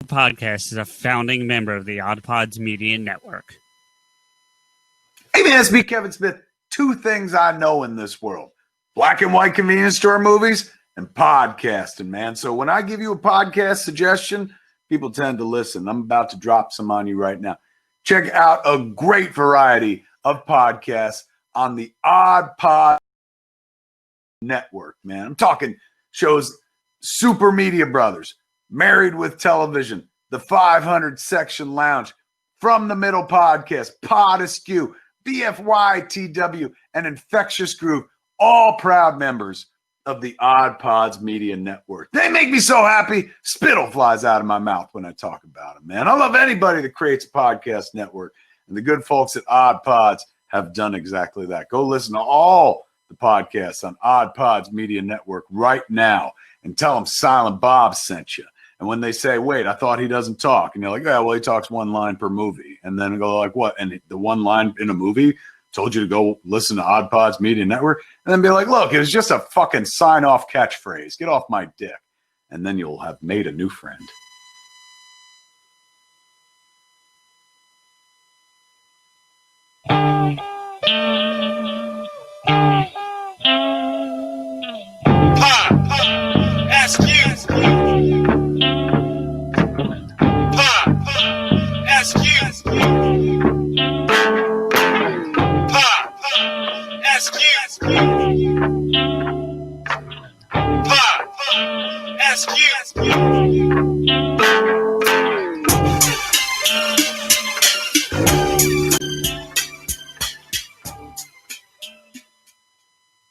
Podcast is a founding member of the Odd Pods Media Network. Hey man, it's me, Kevin Smith. Two things I know in this world: black and white convenience store movies and podcasting, man. So when I give you a podcast suggestion, people tend to listen. I'm about to drop some on you right now. Check out a great variety of podcasts on the Odd Pod Network, man. I'm talking shows Super Media Brothers, Married with Television, The 500 Section Lounge, From the Middle Podcast, PodAskew, BFYTW, and Infectious Groove, all proud members of the Odd Pods Media Network. They make me so happy, spittle flies out of my mouth when I talk about them, man. I love anybody that creates a podcast network, and the good folks at Odd Pods have done exactly that. Go listen to all the podcasts on Odd Pods Media Network right now and tell them Silent Bob sent you. And when they say, wait, I thought he doesnn't talk. And you're like, yeah, well, he talks one line per movie. And then go like, what? And the one line in a movie told you to go listen to Odd Pods Media Network. And then be like, look, it was just a fucking sign-off catchphrase. Get off my dick. And then you'll have made a new friend.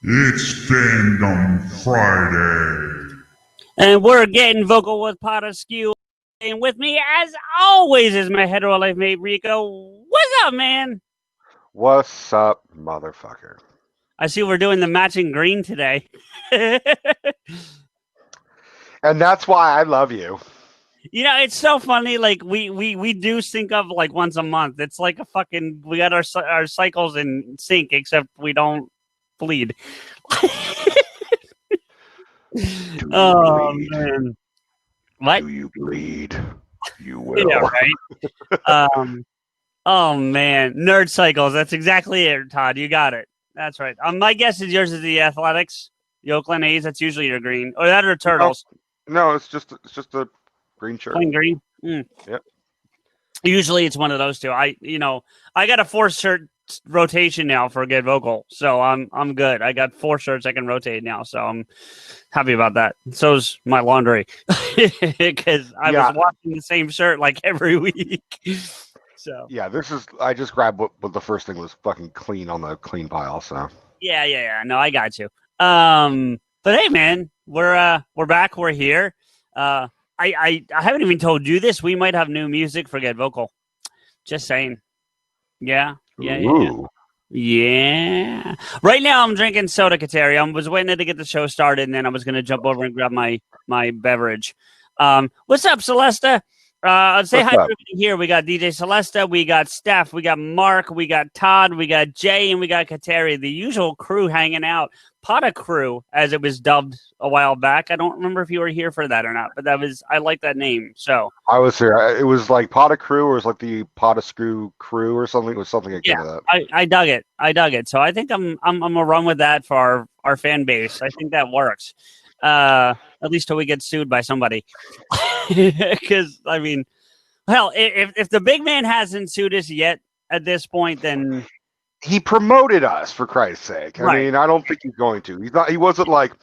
It's Fandom Friday. And we're getting vocal with PodAskew. And with me, as always, is my hetero life mate, Rico. What's up, man? What's up, motherfucker? I see we're doing the matching green today. And that's why I love you. You know, it's so funny. Like we do sync up like once a month. It's like a fucking, we got our cycles in sync, except we don't bleed. Oh bleed? Man, what? Do you bleed? You will. Yeah, right. Oh man, nerd cycles. That's exactly it, Todd. You got it. That's right. My guess is yours is the Athletics, the Oakland A's. That's usually your green, or that or Turtles. No, it's just a green shirt. Plain green. Mm. Yep. Usually it's one of those two. I got a 4-shirt rotation now for a good Vokl, so I'm good. I got 4 shirts I can rotate now, so I'm happy about that. So's my laundry because I was washing the same shirt like every week. So yeah, I just grabbed what the first thing was fucking clean on the clean pile. So yeah. No, I got you. But hey, man, we're back. We're here. I haven't even told you this. We might have new music for Get Vokl. Just saying. Yeah. Right now, I'm drinking soda Kateri. I was waiting to get the show started, and then I was going to jump over and grab my beverage. What's up, Celesta? Say hi to everybody here. We got DJ Celesta, we got Steph, we got Mark, we got Todd, we got Jay, and we got Kateri. The usual crew hanging out. Poda Crew, as it was dubbed a while back. I don't remember if you were here for that or not, but I like that name. So I was here. It was like Poda Crew, or it was like the PodAskew crew or something. It was something akin to that. I dug it. So I think I'm gonna run with that for our fan base. I think that works. At least till we get sued by somebody. Because I mean, hell, if the big man hasn't sued us yet at this point, then he promoted us, for Christ's sake. I mean, I don't think he's going to. He wasn't like,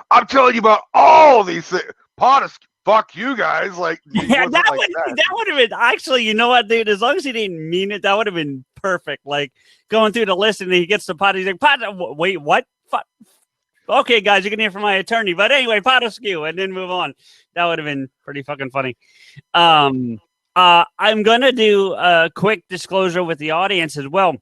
I'm telling you about all these things. PodAskew, fuck you guys. Like, yeah, that would have been actually. You know what, dude? As long as he didn't mean it, that would have been perfect. Like going through the list, and he gets to Pod. He's like, Pod. Wait, what? Fuck. Okay, guys, you can hear from my attorney. But anyway, PodAskew, and then move on. That would have been pretty fucking funny. I'm going to do a quick disclosure with the audience as well.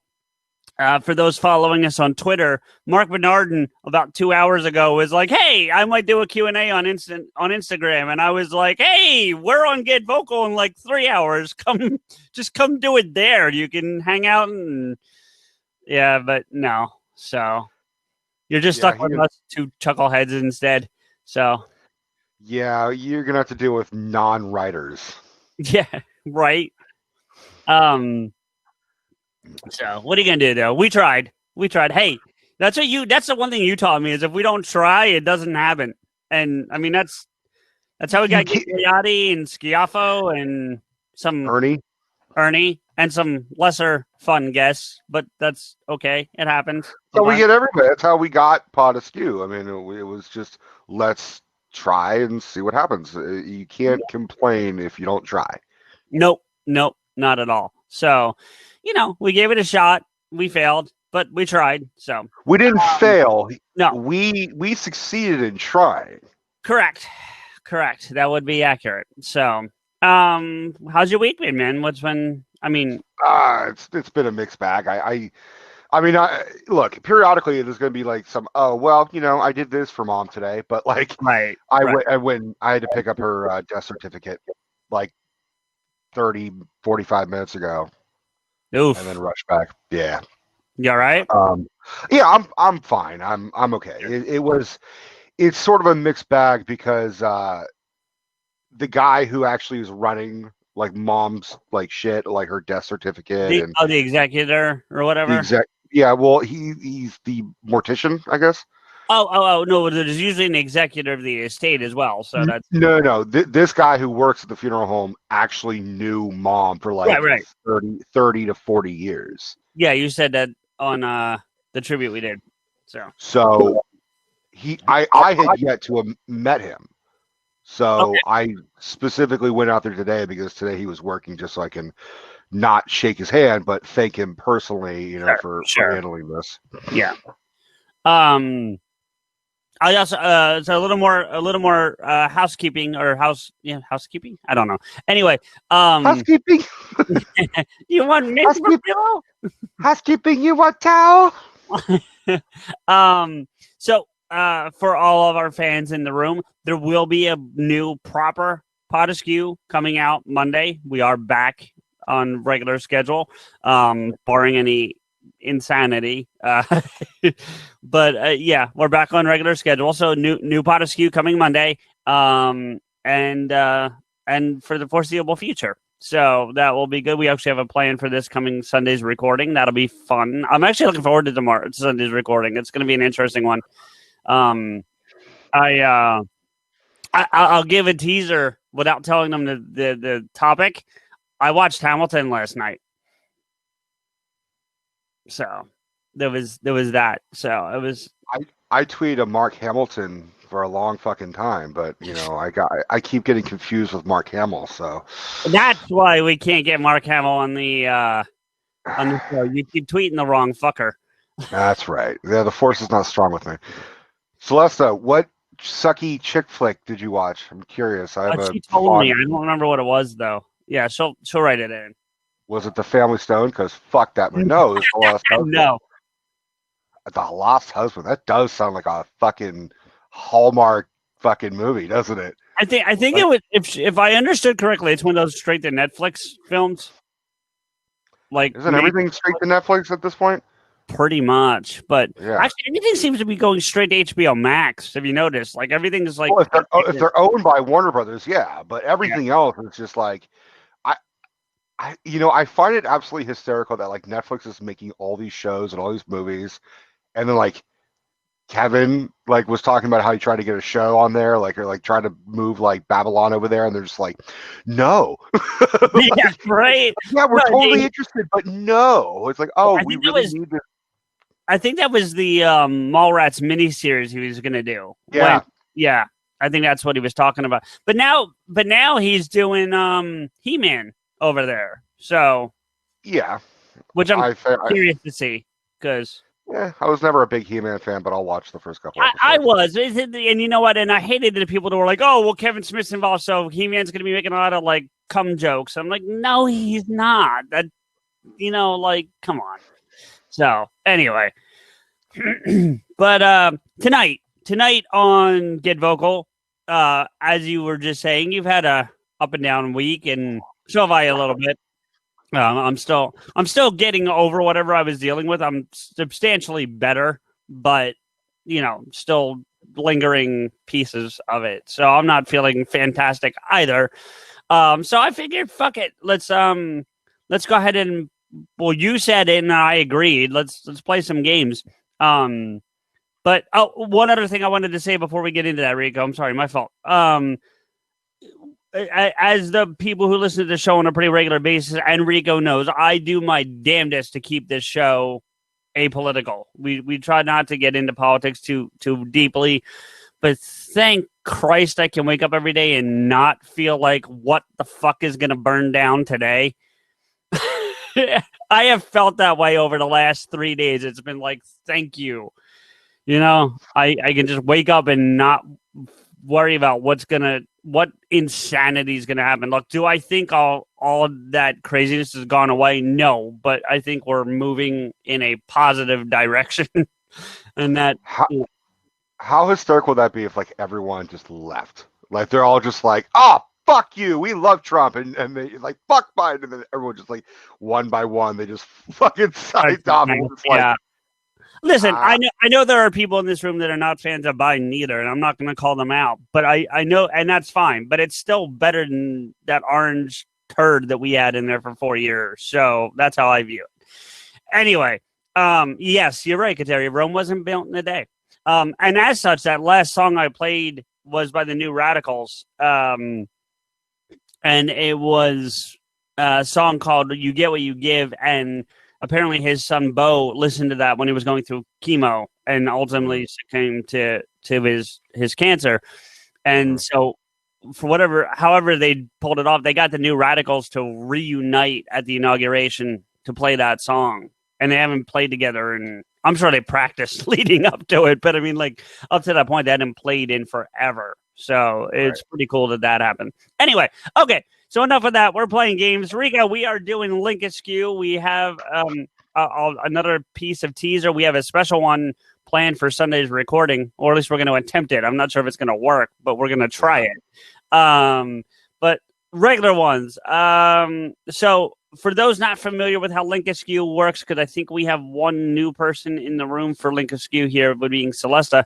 For those following us on Twitter, Mark Bernardin about 2 hours ago was like, hey, I might do a Q&A on Instagram. And I was like, hey, we're on Get Vokl in like 3 hours. Come do it there. You can hang out and yeah, but no. So you're just stuck with us two chuckleheads instead. So yeah, you're going to have to deal with non-writers. Yeah, right. So what are you gonna do though? We tried. Hey, that's the one thing you taught me is if we don't try, it doesn't happen. And I mean that's how we You got can't, Gigliotti and Schiaffo and some Ernie. and some lesser fun guests, but that's okay. It happens. So we get everybody. That's how we got PodAskew. I mean, it was just let's try and see what happens. You can't complain if you don't try. Nope, not at all. So, we gave it a shot. We failed, but we tried. So we didn't fail. No, we succeeded in trying. Correct. That would be accurate. So, how's your week been, man? What's been? I mean, it's been a mixed bag. I mean, look, periodically there's going to be like some, I did this for mom today, but like, right. I had to pick up her death certificate like 45 minutes ago. Oof. And then rush back. Yeah. You all right? Yeah, I'm fine. I'm okay. It's sort of a mixed bag because the guy who actually is running like mom's like shit, like her death certificate the executor or whatever. Yeah, well, he's the mortician, I guess. Oh, no, there's usually an executor of the estate as well. So that's no. This guy who works at the funeral home actually knew mom for like 30 to 40 years. Yeah, you said that on the tribute we did. So I had yet to have met him. So okay. I specifically went out there today because today he was working just so I can not shake his hand, but thank him personally, for handling this. Yeah. I also so a little more housekeeping or housekeeping. I don't know. Anyway, housekeeping. You want housekeeping? You want towel? So for all of our fans in the room, there will be a new proper PodAskew coming out Monday. We are back on regular schedule, barring any insanity. But yeah, we're back on regular schedule. So new PodAskew coming Monday, and for the foreseeable future. So that will be good. We actually have a plan for this coming Sunday's recording. That'll be fun. I'm actually looking forward to Sunday's recording. It's going to be an interesting one. I'll give a teaser without telling them the topic. I watched Hamilton last night. So there was that. So it was. I tweeted a Mark Hamilton for a long fucking time, but I keep getting confused with Mark Hamill. So that's why we can't get Mark Hamill on the show. You keep tweeting the wrong fucker. That's right. Yeah, the force is not strong with me. Celesta, what sucky chick flick did you watch? I'm curious. She told me. I don't remember what it was though. Yeah, she'll write it in. Was it The Family Stone? Because fuck that. No, it's The Lost Husband. No. The Lost Husband. That does sound like a fucking Hallmark fucking movie, doesn't it? I think it was. If I understood correctly, it's one of those straight to Netflix films. Like, isn't everything straight to Netflix at this point? Pretty much, but yeah. Actually, everything seems to be going straight to HBO Max. Have you noticed? Like everything is like, if they're owned by Warner Brothers, yeah. But everything else is just like, I find it absolutely hysterical that like Netflix is making all these shows and all these movies, and then like Kevin like was talking about how he tried to get a show on there, or trying to move like Babylon over there, and they're just like, no. Yeah, right. Yeah, we're totally interested, but no. It's like, we really need this. I think that was the Mallrats miniseries he was going to do. Yeah. Yeah. I think that's what he was talking about. But now he's doing He-Man over there. So yeah, which I'm curious to see because I was never a big He-Man fan, but I'll watch the first couple. I was, and you know what? And I hated the people that were like, "Oh, well, Kevin Smith's involved, so He-Man's going to be making a lot of like cum jokes." I'm like, "No, he's not." That come on. So anyway, but tonight on Get Vokl, as you were just saying, you've had a up and down week, and so have I a little bit. I'm still getting over whatever I was dealing with. I'm substantially better, but still lingering pieces of it. So I'm not feeling fantastic either. So I figured, fuck it. Let's go ahead and, well, you said it and I agreed. Let's play some games. But one other thing I wanted to say before we get into that, Rico. I'm sorry, my fault. As the people who listen to the show on a pretty regular basis, and Rico knows, I do my damnedest to keep this show apolitical. We try not to get into politics too deeply, but thank Christ I can wake up every day and not feel like what the fuck is going to burn down today. I have felt that way over the last 3 days. It's been like, thank you. You know, I can just wake up and not worry about what insanity is going to happen. Look, do I think all that craziness has gone away? No, but I think we're moving in a positive direction. And that how hysterical would that be if like everyone just left? Like they're all just like, oh, fuck you, we love Trump, and they like fuck Biden, and then everyone just like one by one they just fucking signed off. And it's like, listen, I know there are people in this room that are not fans of Biden either, and I'm not going to call them out. But I know, and that's fine. But it's still better than that orange turd that we had in there for 4 years. So that's how I view it. Anyway, yes, you're right, Kateri. Rome wasn't built in a day. And as such, that last song I played was by the New Radicals, and it was a song called "You Get What You Give," and apparently his son Bo listened to that when he was going through chemo and ultimately succumbed to his cancer. And so however they pulled it off, they got the New Radicals to reunite at the inauguration to play that song. And they haven't played together, and I'm sure they practiced leading up to it, but I mean, like, up to that point, they hadn't played in forever. So it's pretty cool that happened. Anyway, okay. So enough of that. We're playing games. Rico, we are doing Link Askew. We have another piece of teaser. We have a special one planned for Sunday's recording, or at least we're going to attempt it. I'm not sure if it's going to work, but we're going to try it. But regular ones. So for those not familiar with how Link Askew works, because I think we have one new person in the room for Link Askew here, but being Celesta,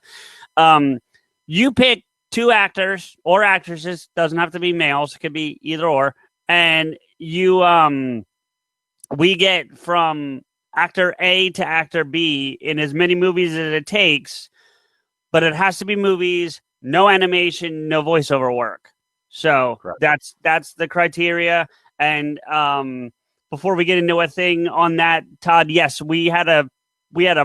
you pick 2 actors or actresses, doesn't have to be males, it could be either or, and we get from actor A to actor B in as many movies as it takes, but it has to be movies, no animation, no voiceover work. So that's the criteria. And before we get into a thing on that, Todd, yes, we had a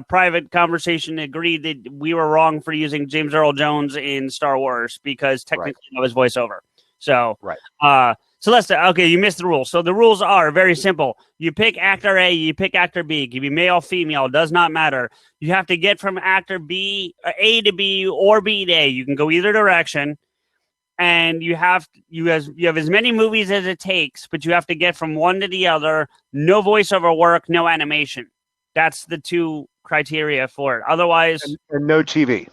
private conversation, agreed that we were wrong for using James Earl Jones in Star Wars because technically that was voiceover. So, Celeste, okay, you missed the rules. So the rules are very simple. You pick actor A, you pick actor B. It can be male, female, does not matter. You have to get from actor B, A to B, or B to A. You can go either direction. And you have as many movies as it takes, but you have to get from one to the other. No voiceover work, no animation. That's the 2 criteria for it. Otherwise, and no TV.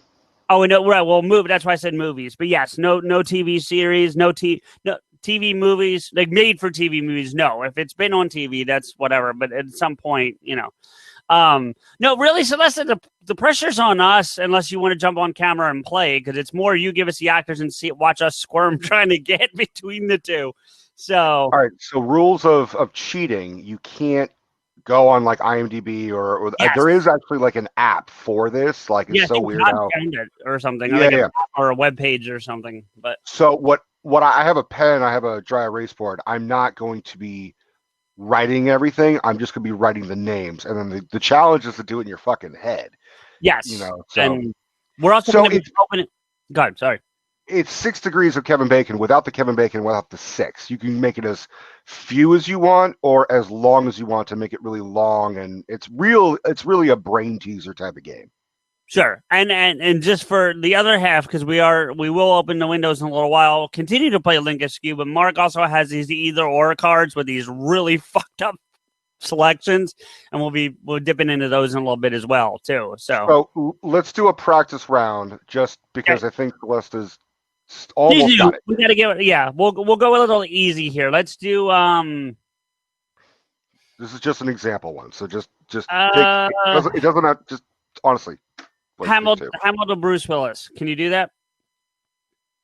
Oh, no, right. Well, that's why I said movies. But yes, no TV series, no TV movies, like made for TV movies. No, if it's been on TV, that's whatever. But at some point, no, really, Celeste, the pressure's on us unless you want to jump on camera and play, because it's more you give us the actors and watch us squirm trying to get between the 2. So, all right. So rules of cheating, you can't go on like IMDb or there is actually like an app for this. Like it's so weird how or something, or a web page or something. But so what I have a pen, I have a dry erase board. I'm not going to be writing everything. I'm just going to be writing the names, and then the challenge is to do it in your fucking head. Yes, So, and we're also going to be opening. Go ahead, sorry. It's 6 degrees of Kevin Bacon without the Kevin Bacon, without the 6. You can make it as few as you want or as long as you want to make it really long, and it's really a brain teaser type of game. Sure, and just for the other half, because we will open the windows in a little while. Continue to play Link Askew, but Mark also has these either or cards with these really fucked up selections, and we'll dipping into those in a little bit as well too. So let's do a practice round, just because I think the list is almost got it. We got to get it. Yeah, we'll go a little easy here. Let's do This is just an example one, so just pick, it doesn't have, just honestly. Hamilton Bruce Willis. Can you do that?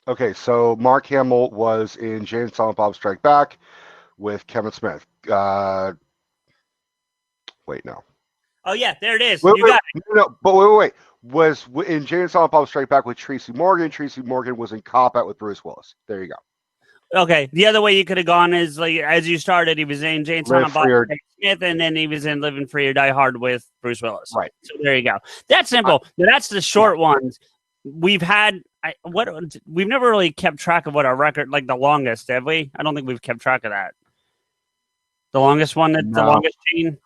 Okay, so Mark Hamill was in Jay and Silent Bob Strike Back with Kevin Smith. Wait, no. Oh yeah, there it is. Wait, You got it. no, but wait. Was in Jay and Silent Bob Strike Back with Tracy Morgan. Tracy Morgan was in Cop Out with Bruce Willis. There you go. Okay. The other way you could have gone is like as you started, he was in Jane Live Silent Bob Free or- Smith, and then he was in Living Free or Die Hard with Bruce Willis. Right. So there you go. That's simple. That's the short ones. We've had we've never really kept track of what our record like the longest, have we? I don't think we've kept track of that. The longest one the No. longest chain.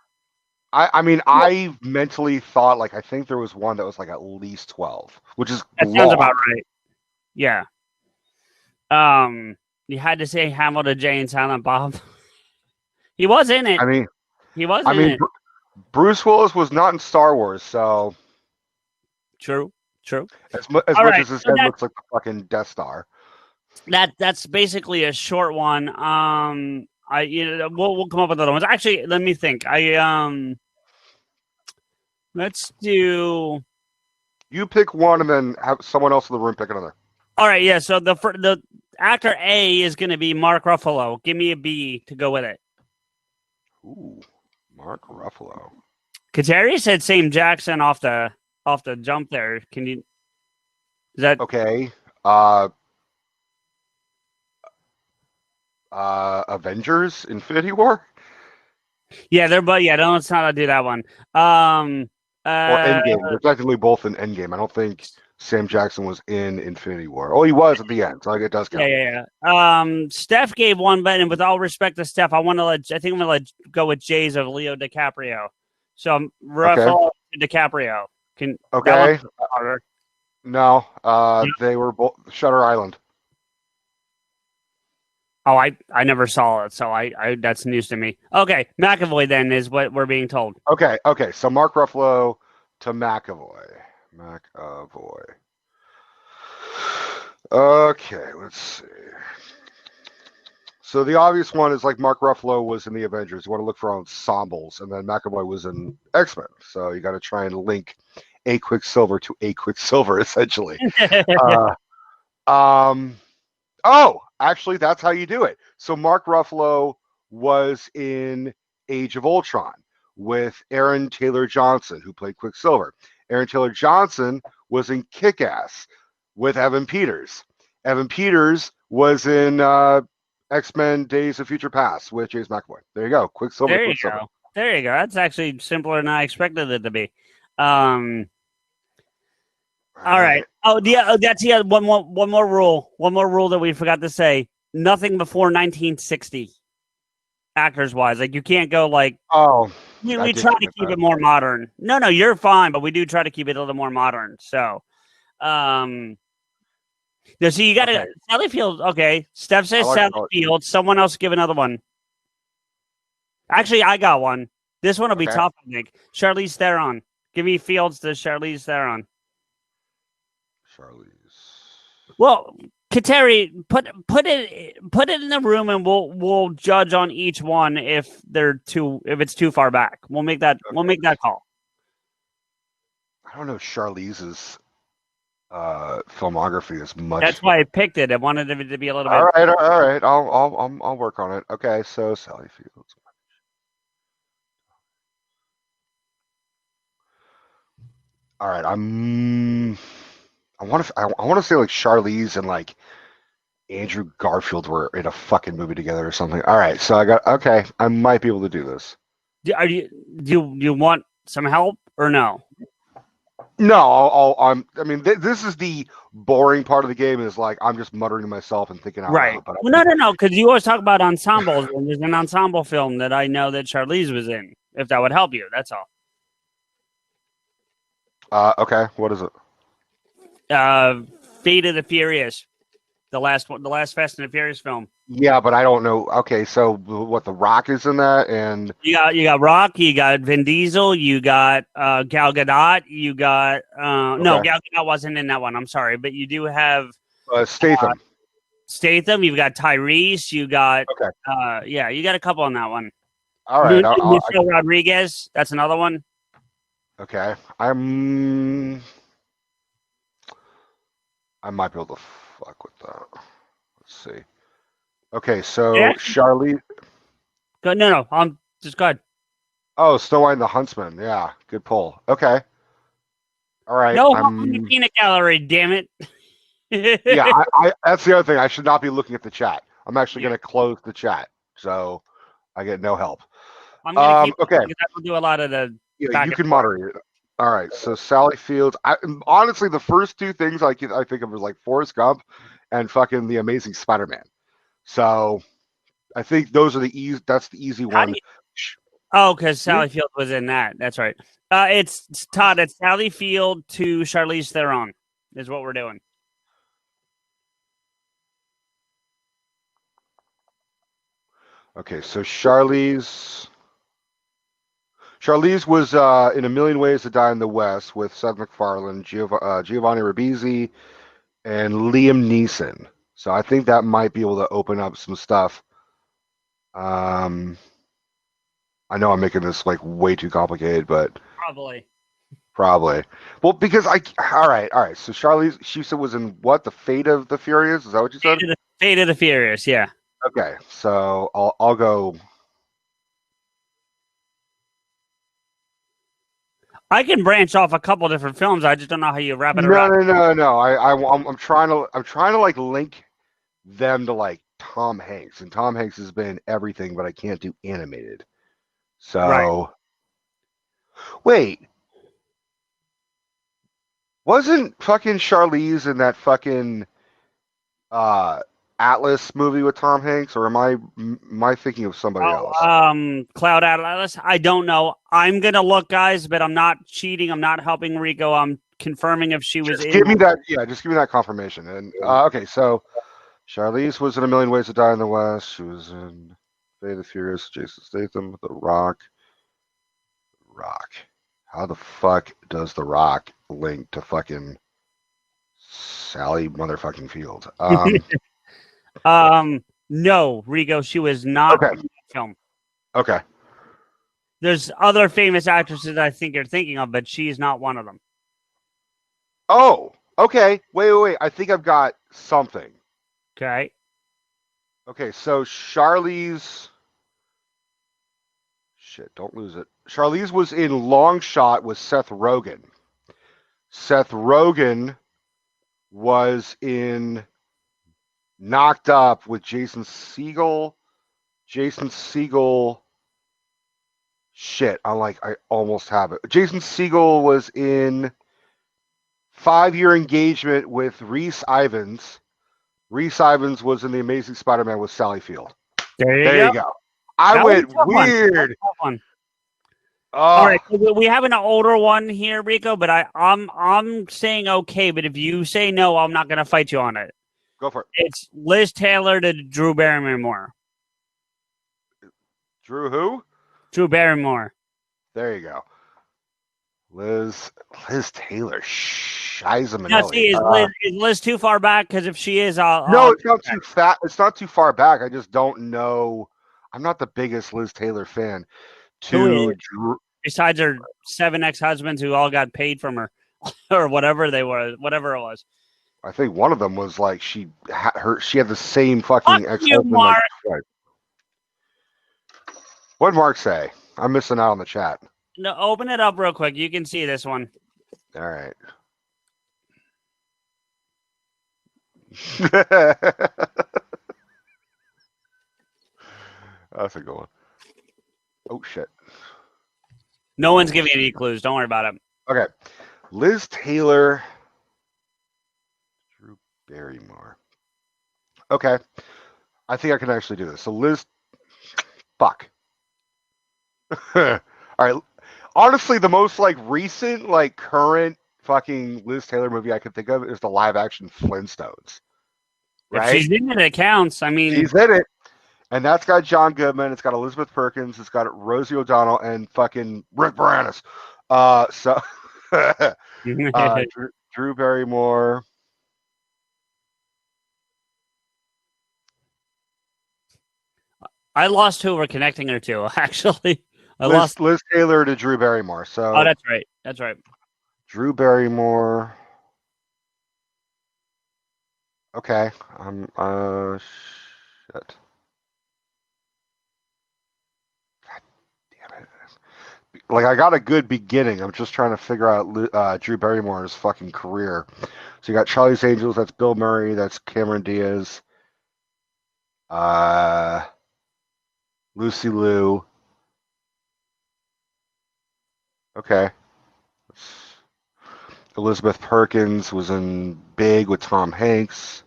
I mean, I mentally thought like I think there was one that was like at least 12, which is That long. sounds about right. Yeah. You had to say Hamilton Jay and Silent Bob. He was in it. I mean, He was in it. Bruce Willis was not in Star Wars, so True. as much right, as his so head that- looks like the fucking Death Star. That's basically a short one. We'll come up with other ones. Actually, let me think. Let's do. You pick one and then have someone else in the room pick another. All right, yeah. So the actor A is going to be Mark Ruffalo. Give me a B to go with it. Ooh, Mark Ruffalo. Kateri said Sam Jackson off the jump there. Can you? Is that Okay. Avengers Infinity War Yeah, they're but yeah. Let's not do that one. or Endgame. They're technically both in Endgame. I don't think Sam Jackson was in Infinity War. Oh, he was at the end, so it does count. Yeah. Steph gave one bet, and with all respect to Steph, I think I'm gonna go with Jay's of Leo DiCaprio. So Ruffalo DiCaprio. Can Okay. harder. No, they were both Shutter Island. Oh, I never saw it, so I that's news to me. Okay, McAvoy then is what we're being told. Okay. So Mark Ruffalo to McAvoy. Okay, let's see. So the obvious one is like Mark Ruffalo was in the Avengers. You want to look for ensembles, and then McAvoy was in X-Men. So you got to try and link a Quicksilver to a Quicksilver, essentially. Oh, actually, that's how you do it. So Mark Ruffalo was in Age of Ultron with Aaron Taylor Johnson, who played Quicksilver. Aaron Taylor Johnson was in Kick-Ass with Evan Peters. Evan Peters was in X-Men Days of Future Past with James McAvoy. There you go. Quicksilver. There you Quicksilver. go. There you go. That's actually simpler than I expected it to be. All right. Oh, that's one more rule. One more rule that we forgot to say. Nothing before 1960, actors wise. Like you can't go like. Oh, We try to keep it more modern. No, you're fine, but we do try to keep it a little more modern. So, so you got to Sally Field. Okay, Steph says Sally Field. Someone else give another one. Actually, I got one. This one will be tough. I think Charlize Theron. Give me Fields to Charlize Theron. Well, Kateri, put it in the room, and we'll judge on each one if it's too far back. We'll make that call. I don't know Charlize's filmography as much. That's why I picked it. I wanted it to be a little bit. All right. I'll work on it. Okay, so Sally Fields. All right, I want to say like Charlize and like Andrew Garfield were in a fucking movie together or something. All right, so I might be able to do this. Do you want some help or no? No, this is the boring part of the game. Is like I'm just muttering to myself and thinking out loud. But no, because you always talk about ensembles, and there's an ensemble film that I know that Charlize was in. If that would help you, that's all. Okay, what is it? Fate of the Furious, the last Fast and the Furious film. Yeah, but I don't know. Okay, so what? The Rock is in that, and you got Rock, you got Vin Diesel, you got Gal Gadot, you got no, Gal Gadot wasn't in that one. I'm sorry, but you do have Statham. Statham, you've got Tyrese, you got you got a couple on that one. All right, Michelle Rodriguez, that's another one. Okay, I might be able to fuck with that. Let's see. Okay, so Yeah. Charlize. Go, no. I'm just good. Oh, Snow White and the Huntsman. Yeah, good pull. Okay. All right. No, I'm in the peanut gallery. Damn it. Yeah, I that's the other thing. I should not be looking at the chat. I'm actually Yeah. going to close the chat, so I get no help. I'm gonna keep Okay. because I will do a lot of the Yeah, back you and can forth. moderate it. All right. So Sally Fields. Honestly, the first two things I think of is like Forrest Gump and fucking The Amazing Spider-Man. So I think those are the easy. That's the easy How do one. you? Oh, because Sally Field was in that. That's right. It's Todd. It's Sally Field to Charlize Theron is what we're doing. Okay, so Charlize was in A Million Ways to Die in the West with Seth MacFarlane, Giovanni Ribisi, and Liam Neeson. So I think that might be able to open up some stuff. I know I'm making this like way too complicated, but probably. Well, because all right. So Charlize, she said was in what? The Fate of the Furious? Is that what you said? Fate of the Furious. Yeah. Okay, so I'll go. I can branch off a couple different films. I just don't know how you wrap it around. No. I'm trying to like link them to like Tom Hanks, and Tom Hanks has been everything, but I can't do animated. So Right. wait, wasn't fucking Charlize in that fucking Atlas movie with Tom Hanks, or am I thinking of somebody else? Cloud Atlas. I don't know. I'm gonna look, guys, but I'm not cheating. I'm not helping Rico. I'm confirming if she was Just in. give me that. Yeah, just give me that confirmation. And okay, so Charlize was in A Million Ways to Die in the West. She was in Fate of the Furious, Jason Statham, The Rock. How the fuck does The Rock link to fucking Sally motherfucking Field? No, Rico. She was not Okay. in the film. Okay. There's other famous actresses I think you're thinking of, but she's not one of them. Oh, okay. Wait. I think I've got something. Okay. Okay, so Charlize. Shit, don't lose it. Charlize was in Long Shot with Seth Rogen. Seth Rogen was in Knocked Up with Jason Segel. Jason Segel. Shit, I almost have it. Jason Segel was in 5-Year Engagement with Reese Ivins. Reese Ivins was in The Amazing Spider-Man with Sally Field. There you go. I That went was a tough weird. one. Oh. All right, we have an older one here, Rico, but I'm saying okay. But if you say no, I'm not going to fight you on it. Go for it. It's Liz Taylor to Drew Barrymore. Drew who? Drew Barrymore. There you go. Liz Taylor. Shiza Minnelli. Now, see, is Liz too far back? Because if she is, no, it's not too fat. It's not too far back. I just don't know. I'm not the biggest Liz Taylor fan. Besides her 7 ex-husbands who all got paid from her, or whatever they were, whatever it was. I think one of them was like she had the same fucking ex-husband. Mark. Like, what'd Mark say? I'm missing out on the chat. No, open it up real quick. You can see this one. All right. That's a good one. Oh shit. No one's giving any clues. Don't worry about it. Okay. Liz Taylor. Drew Barrymore. Okay. I think I can actually do this. So Liz. Fuck. All right. Honestly, the most like recent, like current fucking Liz Taylor movie I can think of is the live action Flintstones. Right? If she's in it, it counts. I mean, she's in it. And that's got John Goodman. It's got Elizabeth Perkins. It's got Rosie O'Donnell and fucking Rick Moranis. Drew Barrymore. I lost who we're connecting her to, actually. Liz Taylor to Drew Barrymore. So that's right. That's right. Drew Barrymore. Okay. Shit. God damn it. Like, I got a good beginning. I'm just trying to figure out Drew Barrymore's fucking career. So you got Charlie's Angels. That's Bill Murray. That's Cameron Diaz. Lucy Liu. Okay. Elizabeth Perkins was in Big with Tom Hanks.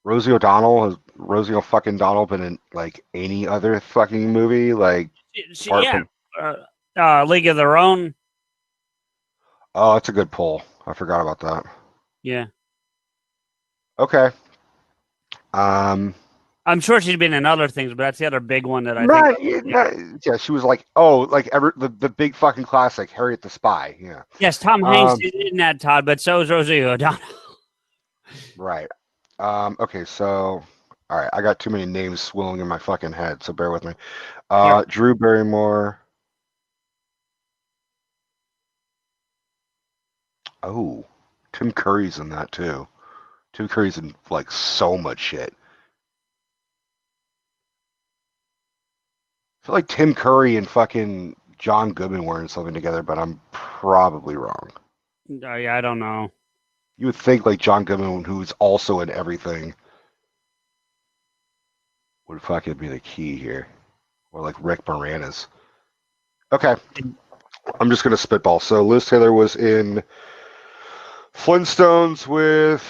Rosie O'Donnell has Rosie fucking O'Donnell been in like any other fucking movie? Like, apart Yeah. from League of Their Own. oh, that's a good pull. I forgot about that. Yeah. Okay. I'm sure she's been in other things, but that's the other big one that I think. Yeah, she was like, the big fucking classic, Harriet the Spy. Yeah. Yes, Tom Hanks is in that, Todd, but so is Rosie O'Donnell. Right. Okay, so all right, I got too many names swirling in my fucking head, so bear with me. Sure. Drew Barrymore. Oh, Tim Curry's in that too. Tim Curry's in like so much shit. I feel like Tim Curry and fucking John Goodman were in something together, but I'm probably wrong. Yeah, I don't know. You would think like John Goodman, who's also in everything, would fucking be the key here. Or like Rick Moranis. Okay. I'm just gonna spitball. So Liz Taylor was in Flintstones with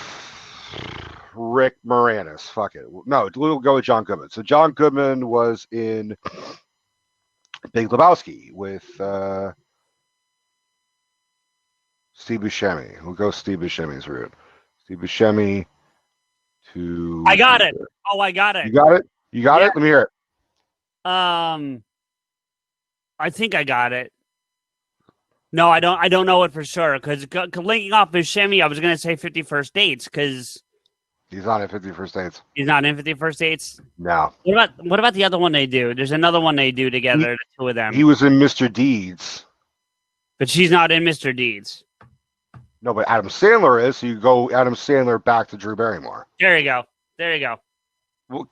Rick Moranis. Fuck it. No, we'll go with John Goodman. So John Goodman was in Big Lebowski with Steve Buscemi. We'll go Steve Buscemi's route. Steve Buscemi to. I got it. Oh, I got it. You got it? You got it? Let me hear it. I think I got it. No, I don't. I don't know it for sure because linking off Buscemi, I was going to say 50 First Dates because he's not in 50 First Dates. He's not in 50 First Dates. No. What about the other one they do? There's another one they do together, the two of them. He was in Mr. Deeds. But she's not in Mr. Deeds. No, but Adam Sandler is. So you go Adam Sandler back to Drew Barrymore. There you go. There you go. Well,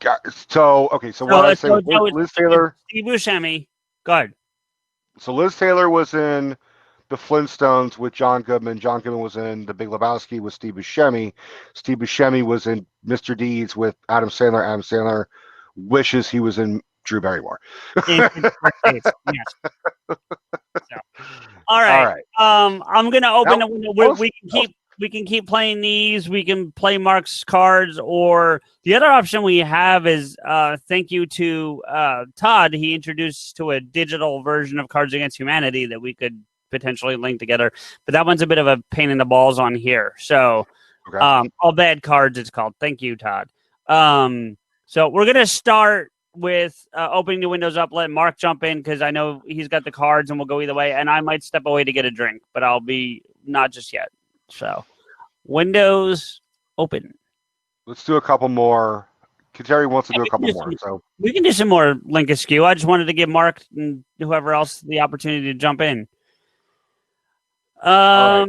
so okay. So what I say, Liz Taylor, Steve Buscemi. Go ahead. So Liz Taylor was in the Flintstones with John Goodman. John Goodman was in The Big Lebowski with Steve Buscemi. Steve Buscemi was in Mr. Deeds with Adam Sandler. Adam Sandler wishes he was in Drew Barrymore. Yes. So, all right. I'm gonna open the window. We can keep playing these. We can play Mark's cards, or the other option we have is thank you to Todd. He introduced to a digital version of Cards Against Humanity that we could potentially link together. But that one's a bit of a pain in the balls on here. So All Bad Cards, it's called. Thank you, Todd. So we're gonna start with opening the windows up, let Mark jump in because I know he's got the cards and we'll go either way. And I might step away to get a drink, but I'll be not just yet. So windows open. Let's do a couple more. Kateri wants to do a couple more. So we can do some more Link Askew. I just wanted to give Mark and whoever else the opportunity to jump in. Right.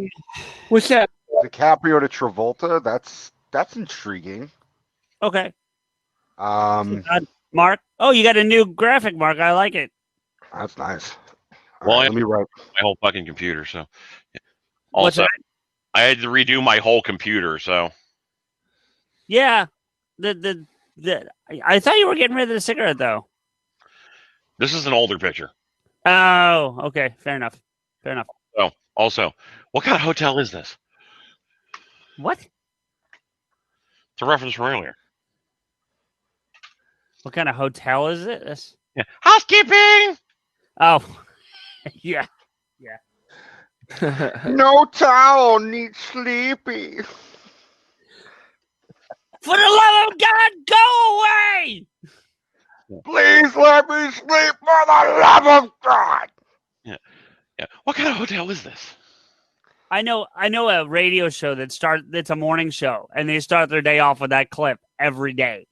What's that? DiCaprio to Travolta. That's intriguing. Okay. Mark. Oh, you got a new graphic, Mark. I like it. That's nice. Well, right, let me write my whole fucking computer. So also, I had to redo my whole computer. So yeah, I thought you were getting rid of the cigarette though. This is an older picture. Oh, okay. Fair enough. Oh, also, what kind of hotel is this? What? It's a reference from earlier. What kind of hotel is it? Yeah. Housekeeping. Oh, yeah. No towel, need sleepy. For the love of God, go away! Please let me sleep for the love of God. Yeah. What kind of hotel is this? I know a radio show that's a morning show, and they start their day off with that clip every day.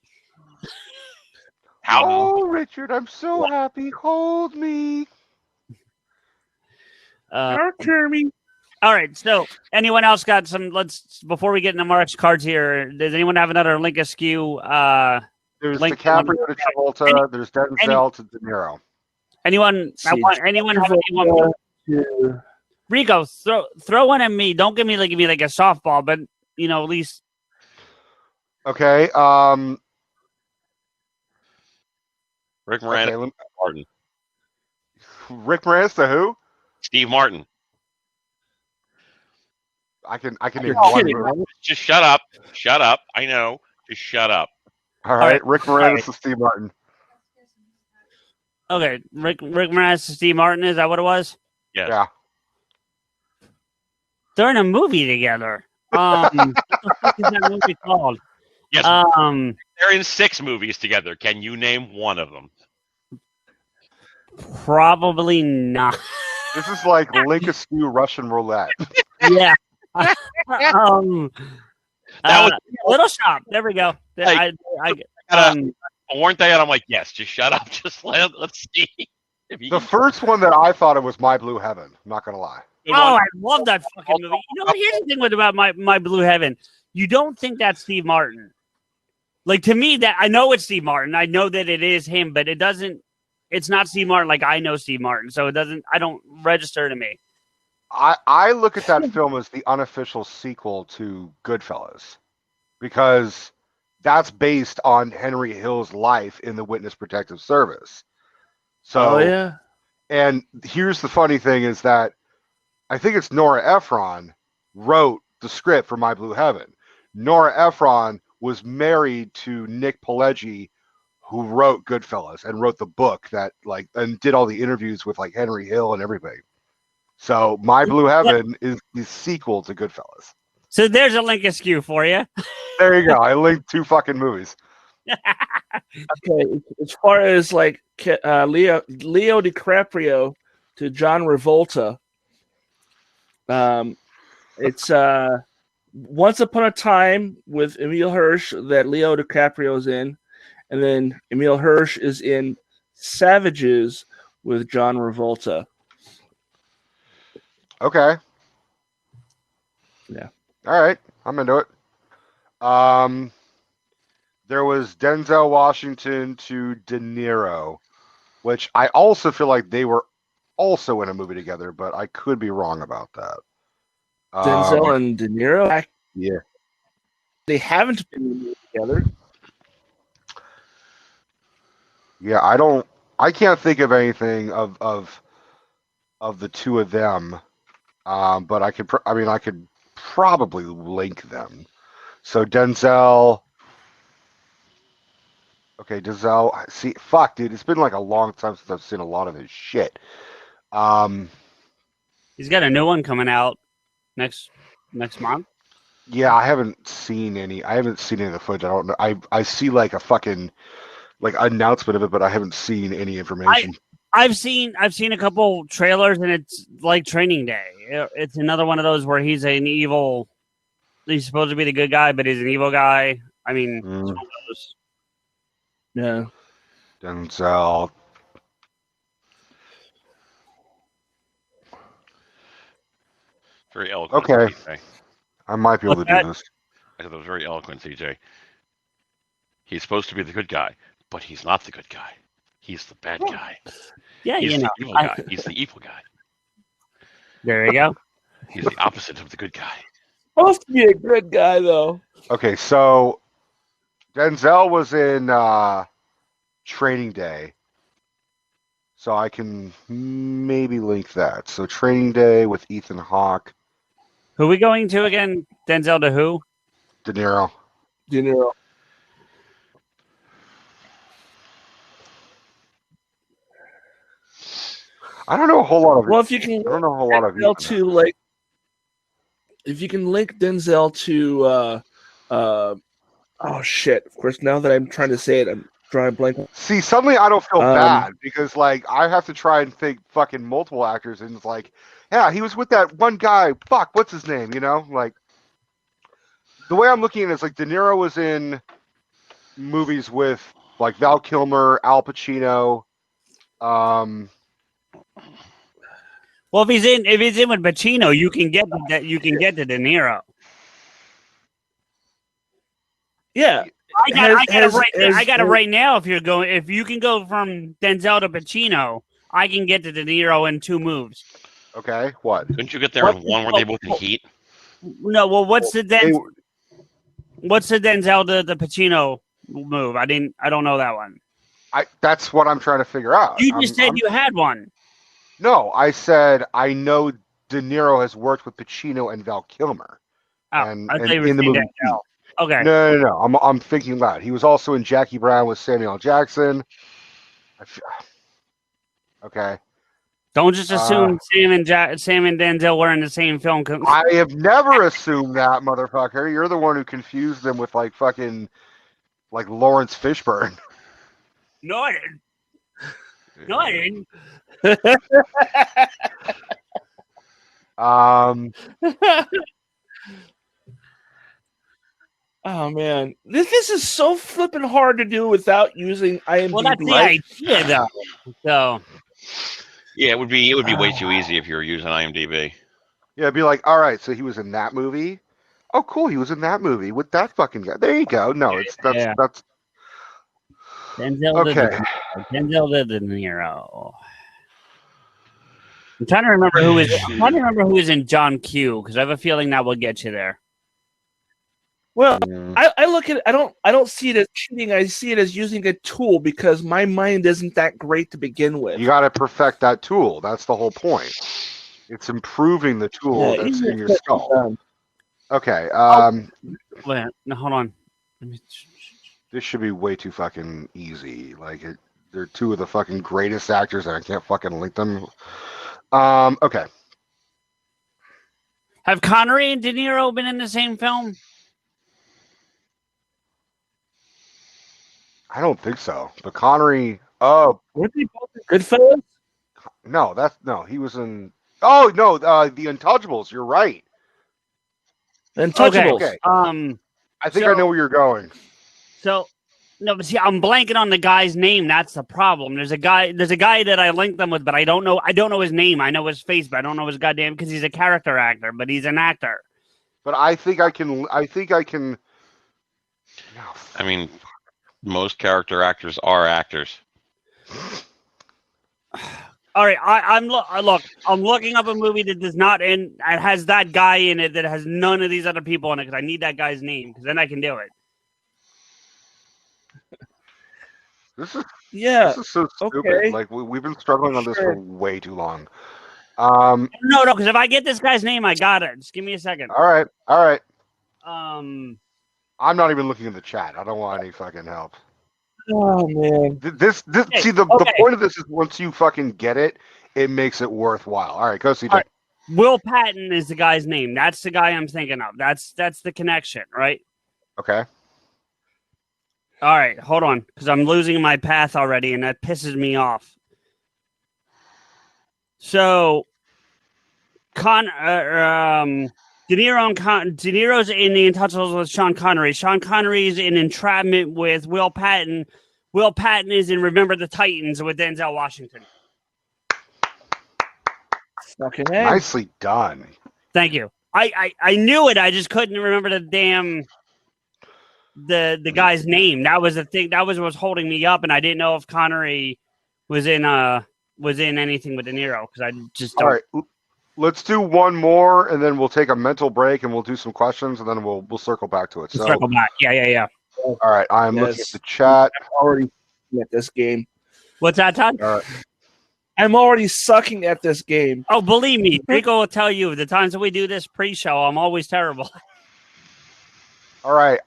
Oh, Richard, I'm so happy. Hold me. Kirby. All right. So, anyone else got some? Before we get into Mark's cards here, does anyone have another link askew? There's Link DiCaprio to Travolta. There's Denzel to De Niro. Anyone? Anyone have anyone? Rico, throw one at me. Don't give me like a softball, but at least. Okay. Rick Moranis. Martin. Rick Moranis to who? Steve Martin. I can name one. Just shut up. Shut up. I know. Just shut up. All right. Rick Moranis to Steve Martin. Okay, Rick Moranis to Steve Martin. Is that what it was? Yes. Yeah. They're in a movie together. What the fuck is that movie called? Yes. They're in 6 movies together. Can you name one of them? Probably not. This is like Link Askew Russian roulette. Yeah. That was Little Shop. There we go. weren't they? And I'm like, yes. Just shut up. Just let's see. The first one that I thought it was My Blue Heaven. I'm not gonna lie. Oh, I love that fucking movie. Here's the thing about my Blue Heaven. You don't think that's Steve Martin. Like, to me, that I know it's Steve Martin. I know that it is him, but it's not Steve Martin like I know Steve Martin. So I don't register to me. I look at that film as the unofficial sequel to Goodfellas because that's based on Henry Hill's life in the Witness Protective Service. So, and here's the funny thing is that I think it's Nora Ephron wrote the script for My Blue Heaven. Nora Ephron was married to Nick Pileggi, who wrote Goodfellas and wrote the book and did all the interviews with like Henry Hill and everything. So My Blue Heaven is the sequel to Goodfellas. So there's a link askew for you. There you go. I linked 2 fucking movies. Okay, as far as like Leo DiCaprio to John Travolta, it's Once Upon a Time with Emile Hirsch that Leo DiCaprio is in, and then Emile Hirsch is in Savages with John Travolta. Okay. Yeah. All right. I'm into it. There was Denzel Washington to De Niro, which I also feel like they were also in a movie together, but I could be wrong about that. Denzel and De Niro? Yeah. They haven't been together. Yeah, I can't think of anything of the 2 of them. But I could probably link them. So Denzel. Okay, Denzel. See, fuck, dude, it's been like a long time since I've seen a lot of his shit. He's got a new one coming out next month. Yeah, I haven't seen any of the footage. I don't know. I see like a fucking like announcement of it, but I haven't seen any information. I've seen a couple trailers, and it's like Training Day. It's another one of those where he's supposed to be the good guy, but he's an evil guy. I mean, it's one of those. Yeah. Denzel. Very eloquent. Okay. CJ. I might be able to do this. I thought that was very eloquent, CJ. He's supposed to be the good guy, but he's not the good guy. He's the bad guy. Yeah, he's the evil guy. He's the evil guy. There you go. He's the opposite of the good guy. Supposed to be a good guy, though. Okay, so Denzel was in Training Day, so I can maybe link that. So Training Day with Ethan Hawke. Who are we going to again? Denzel to who? De Niro. De Niro. I don't know a whole lot of. Well, if you can, I don't know a whole lot of. Denzel to like, if you can link Denzel to, oh shit! Of course, now that I'm trying to say it, I'm drawing a blank. See, suddenly I don't feel bad because like I have to try and think fucking multiple actors, and it's like, yeah, he was with that one guy. Fuck, what's his name? You know, like the way I'm looking at it is like De Niro was in movies with like Val Kilmer, Al Pacino. Well, if he's in with Pacino, you can get the De Niro. Yeah. I got it right now. If you can go from Denzel to Pacino, I can get to De Niro in 2 moves. Okay, what? Couldn't you get there in one where they both had heat? No, well, what's the Denzel to the Pacino move? I don't know that one. That's what I'm trying to figure out. You just said you had one. No, I said I know De Niro has worked with Pacino and Val Kilmer. Oh, and I thought you were in the saying movie. Denzel. Okay. No. I'm thinking loud. He was also in Jackie Brown with Samuel L. Jackson. Okay. Don't just assume Sam and Denzel were in the same film. I have never assumed that, motherfucker. You're the one who confused them with like fucking like Lawrence Fishburne. No, I didn't. No, I didn't. Oh man, this is so flipping hard to do without using IMDb. Well, that's the idea, though. So Yeah, it would be way too easy if you were using IMDb. Yeah, it'd be like, all right, so he was in that movie. Oh, cool, he was in that movie with that fucking guy. There you go. No, that's Denzel okay. Denzel De Niro. I'm trying to remember who is in John Q, because I have a feeling that will get you there. Well, I look at it. I don't see it as cheating. I see it as using a tool because my mind isn't that great to begin with. You got to perfect that tool. That's the whole point. It's improving the tool that's in your skull. Okay. Wait, no, hold on. This should be way too fucking easy. Like they're 2 of the fucking greatest actors, and I can't fucking link them. Okay. Have Connery and De Niro been in the same film? I don't think so. But Connery. Oh, Weren't they both in Goodfellas? no. He was in. Oh no, the Untouchables. You're right. Untouchables. Okay. I think So- I know where you're going. So, no, but see, I'm blanking on the guy's name. That's the problem. There's a guy that I linked them with, but I don't know his name. I know his face, but I don't know his goddamn, because he's a character actor, but he's an actor. But I think I can. No. I mean, most character actors are actors. All right, I'm looking up a movie that does not end. It has that guy in it that has none of these other people in it, because I need that guy's name, because then I can do it. This is so stupid. Okay. Like we've been struggling on this for way too long. No, because if I get this guy's name, I got it. Just give me a second. All right. Um, I'm not even looking in the chat. I don't want any fucking help. Oh man. This Okay, see the okay. point of this is once you fucking get it, it makes it worthwhile. All right, go CJ. All right. Will Patton is the guy's name. That's the guy I'm thinking of. That's the connection, right? Okay. All right, hold on, because I'm losing my path already, and that pisses me off. So, De Niro's in The Untouchables with Sean Connery. Sean Connery's in Entrapment with Will Patton. Will Patton is in Remember the Titans with Denzel Washington. Fucking A. Nicely done. Thank you. I knew it. I just couldn't remember the damn the guy's name. That was the thing. That was what was holding me up, and I didn't know if Connery was in anything with De Niro, because I just don't. All right. Let's do one more, and then we'll take a mental break, and we'll do some questions, and then we'll circle back to it. So, Circle back. Yeah. all right. I'm looking at Yes. the chat. I'm already at this game. What's that, Todd? All right. I'm already sucking at this game. Oh, believe me, Rico will tell you the times that we do this pre-show, I'm always terrible. All right.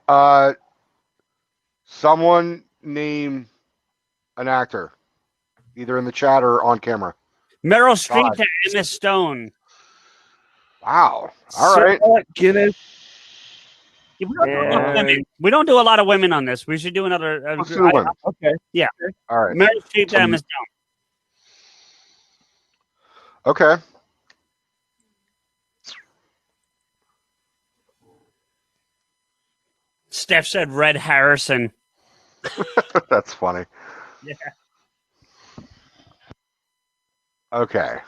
Someone name an actor, either in the chat or on camera. Meryl Streep God. to Emma Stone. Wow. All right. Guinness. Yeah, we don't do a lot of women on this. We should do another. Let's do one. Okay. Yeah. All right. Meryl Streep to Emma Stone. Okay. Steph said Red Harrison. That's funny. Yeah. Okay.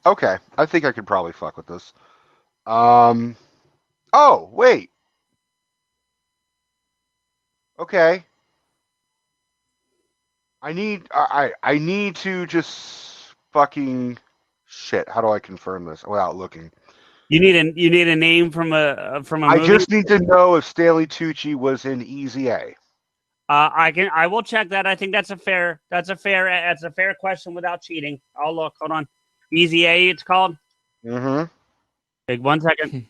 Okay, I think I could probably fuck with this. Oh, wait. Okay. I need to just fucking shit. How do I confirm this without looking? You need a name from a movie. I just need to know if Stanley Tucci was in Easy A. I will check that. I think that's a fair question without cheating. I'll look. Hold on. Easy A, it's called. Mm-hmm. Take 1 second.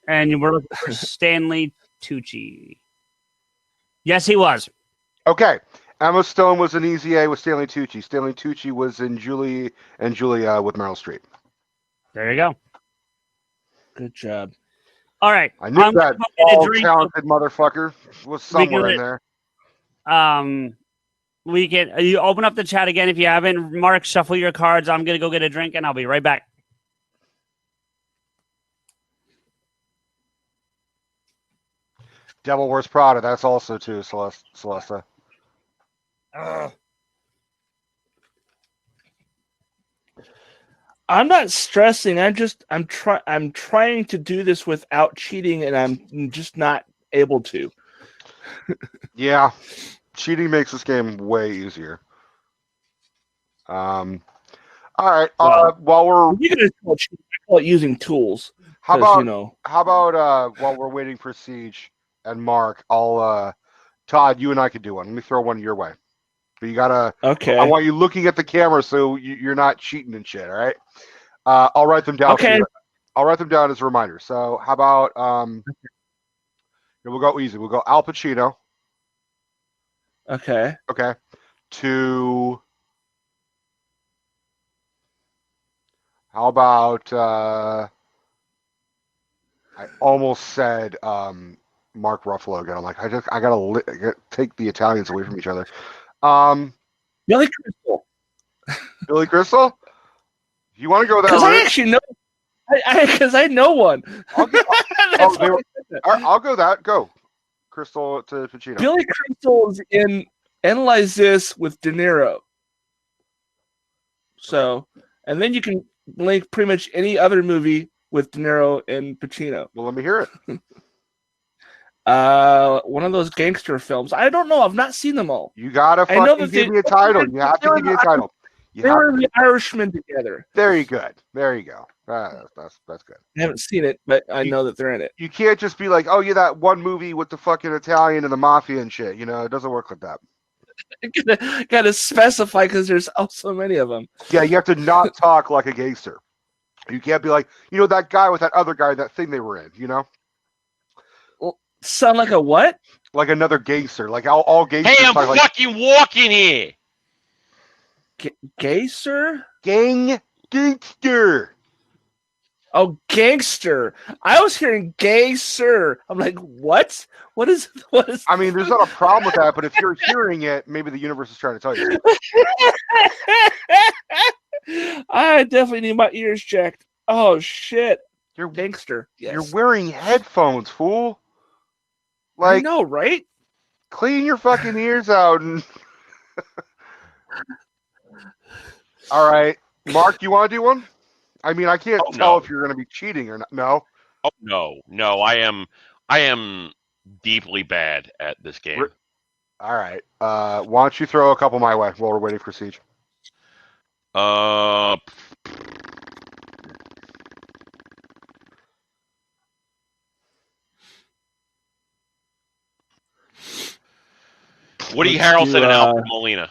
And we're looking for Stanley Tucci. Yes, he was. Okay. Emma Stone was in Easy A with Stanley Tucci. Stanley Tucci was in Julie and Julia with Meryl Streep. There you go. Good job. All right. I knew that all-talented motherfucker was somewhere in there. We can. You open up the chat again if you haven't. Mark, shuffle your cards. I'm gonna go get a drink and I'll be right back. Devil Wears Prada. That's also too, Celesta. I'm not stressing. I'm trying to do this without cheating, and I'm just not able to. Yeah, cheating makes this game way easier. All right. While we're You can call it using tools. How about while we're waiting for Siege and Mark, I'll Todd, you and I could do one. Let me throw one your way. But you gotta. Okay. I want you looking at the camera so you're not cheating and shit. All right. I'll write them down. Okay. I'll write them down as a reminder. So how about we'll go easy. We'll go Al Pacino. Okay. Okay. To how about I almost said Mark Ruffalo again. I'm like, I gotta take the Italians away from each other. Billy Crystal. Billy Crystal? You want to go that Because route? I actually know. Because I know one. I'll go that. Go. Crystal to Pacino. Billy Crystal is in Analyze This with De Niro. So, and then you can link pretty much any other movie with De Niro and Pacino. Well, let me hear it. One of those gangster films. I don't know. I've not seen them all. You gotta fucking give me a title. You have to give me a title. They were the Irishmen together. Very good. There you go. That's good. I haven't seen it, but I know that they're in it. You can't just be like, oh yeah, that one movie with the fucking Italian and the mafia and shit. You know, it doesn't work like that. Gotta specify because there's so many of them. Yeah, you have to not talk like a gangster. You can't be like, that guy with that other guy, that thing they were in. Well, sound like a what? Like another gangster. Like all gangsters. Hey, I'm fucking walking here. Gangster? Gangster. Oh, gangster. I was hearing gay sir. I'm like, what? What is I mean, there's not a problem with that, but if you're hearing it, maybe the universe is trying to tell you. I definitely need my ears checked. Oh shit. You're gangster. Yes. You're wearing headphones, fool. I know, right? Clean your fucking ears out and all right. Mark, you want to do one? I mean, I can't tell if you're going to be cheating or not. No. Oh no! I am deeply bad at this game. All right. Why don't you throw a couple my way while we're waiting for Siege? Woody Harrelson and Alfred Molina.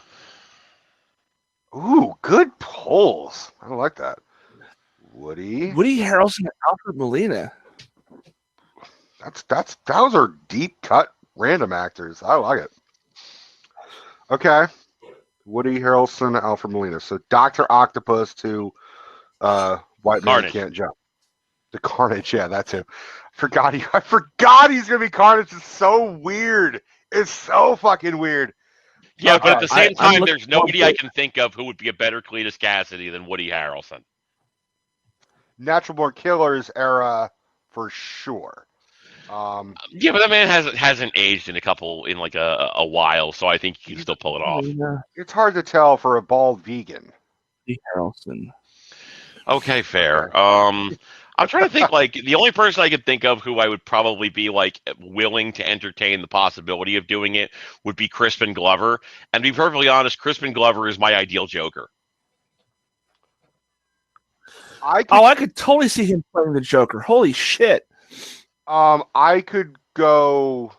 Ooh, good pulls. I don't like that. Woody Harrelson and Alfred Molina. Those are deep cut random actors. I like it. Okay. Woody Harrelson, Alfred Molina. So Dr. Octopus to White Man Can't Jump. The Carnage, yeah, that's him. I forgot he's gonna be Carnage. It's so weird. It's so fucking weird. Yeah, okay. But at the same time, there's nobody I can think of who would be a better Cletus Cassidy than Woody Harrelson. Natural Born Killers era for sure. Yeah, but that man hasn't aged in a while, so I think he can still pull it off. It's hard to tell for a bald vegan. Woody Harrelson. Okay, fair. I'm trying to think. Like the only person I could think of who I would probably be like willing to entertain the possibility of doing it would be Crispin Glover. And to be perfectly honest, Crispin Glover is my ideal Joker. I could totally see him playing the Joker. Holy shit! I could go.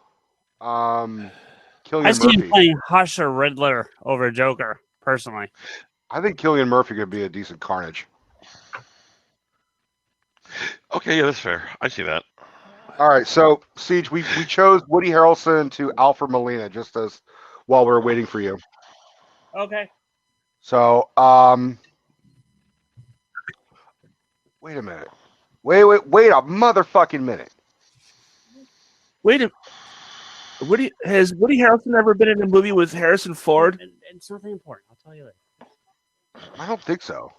Killian I see him Murphy. playing Hush or Riddler over Joker, personally. I think Killian Murphy could be a decent Carnage. Okay, yeah, that's fair. I see that. All right, so Siege, we chose Woody Harrelson to Alfred Molina just as while we were waiting for you. Okay. So, wait a minute. Wait a motherfucking minute. Has Woody Harrelson ever been in a movie with Harrison Ford? And it's nothing important. I'll tell you later. I don't think so.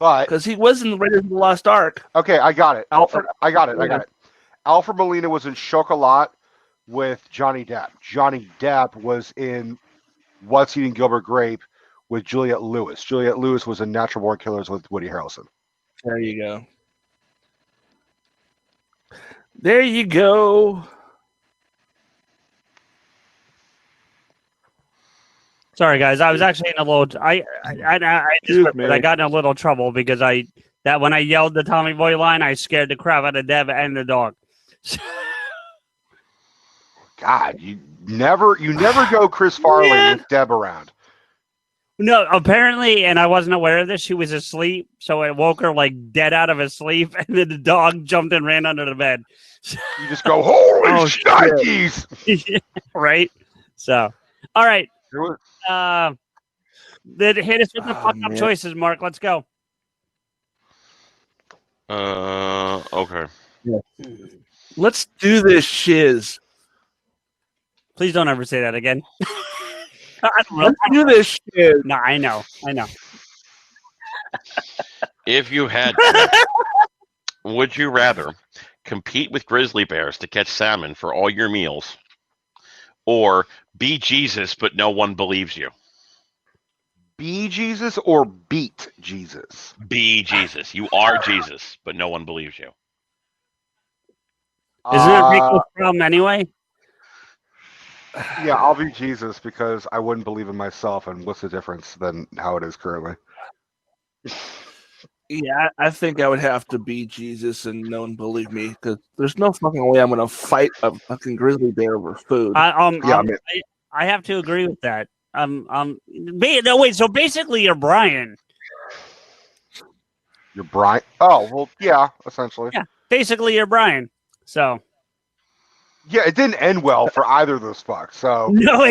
But Because he was in Raiders of the Lost Ark. okay, I got it. I got it. Alfred Molina was in Chocolat with Johnny Depp. Johnny Depp was in What's Eating Gilbert Grape with Juliette Lewis. Juliette Lewis was in Natural Born Killers with Woody Harrelson. There you go. There you go. Sorry, guys. I was actually in a little. I got in a little trouble because when I yelled the Tommy Boy line, I scared the crap out of Dev and the dog. God, you never go Chris Farley with Deb around. No, apparently, and I wasn't aware of this. She was asleep, so I woke her like dead out of his sleep, and then the dog jumped and ran under the bed. You just go, holy shnikes! Right? So, all right. Then hit us with the fucked up choices, Mark. Let's go. Okay. Yeah. Let's do this shiz. Please don't ever say that again. Let's do this shit. No, I know. If you had, would you rather compete with grizzly bears to catch salmon for all your meals, or be Jesus but no one believes you? Be Jesus or beat Jesus? Be Jesus. You are Jesus, but no one believes you. Isn't it Rico's problem anyway? Yeah, I'll be Jesus because I wouldn't believe in myself, and what's the difference than how it is currently? Yeah, I think I would have to be Jesus and no one believe me because there's no fucking way I'm going to fight a fucking grizzly bear over food. I have to agree with that. Wait, so basically you're Brian. You're Brian? Oh, well, yeah, essentially. Yeah, basically you're Brian. So. Yeah, it didn't end well for either of those fucks. So no,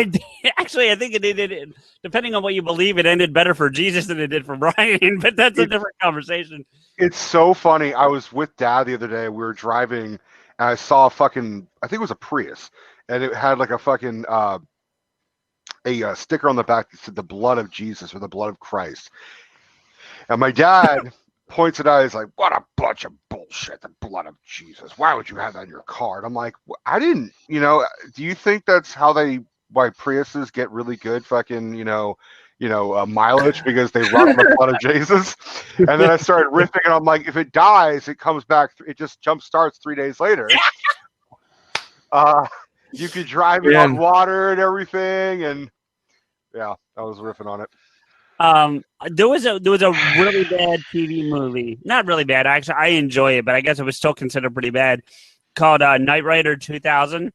actually, I think it did. Depending on what you believe, it ended better for Jesus than it did for Brian. But that's a different conversation. It's so funny. I was with Dad the other day. We were driving, and I saw a fucking, I think it was a Prius, and it had like a fucking a sticker on the back that said "the blood of Jesus" or "the blood of Christ." And my dad points it out. He's like, "What a bunch of bullshit! The blood of Jesus. Why would you have that in your car?" And I'm like, "I didn't. Do you think that's why Priuses get really good fucking mileage because they run on the blood of Jesus?" And then I started riffing, and I'm like, "If it dies, it comes back. It just jump starts 3 days later." You could drive it on water and everything, and yeah, I was riffing on it. There was a really bad TV movie. Not really bad, actually. I enjoy it, but I guess it was still considered pretty bad. Called Knight Rider 2000.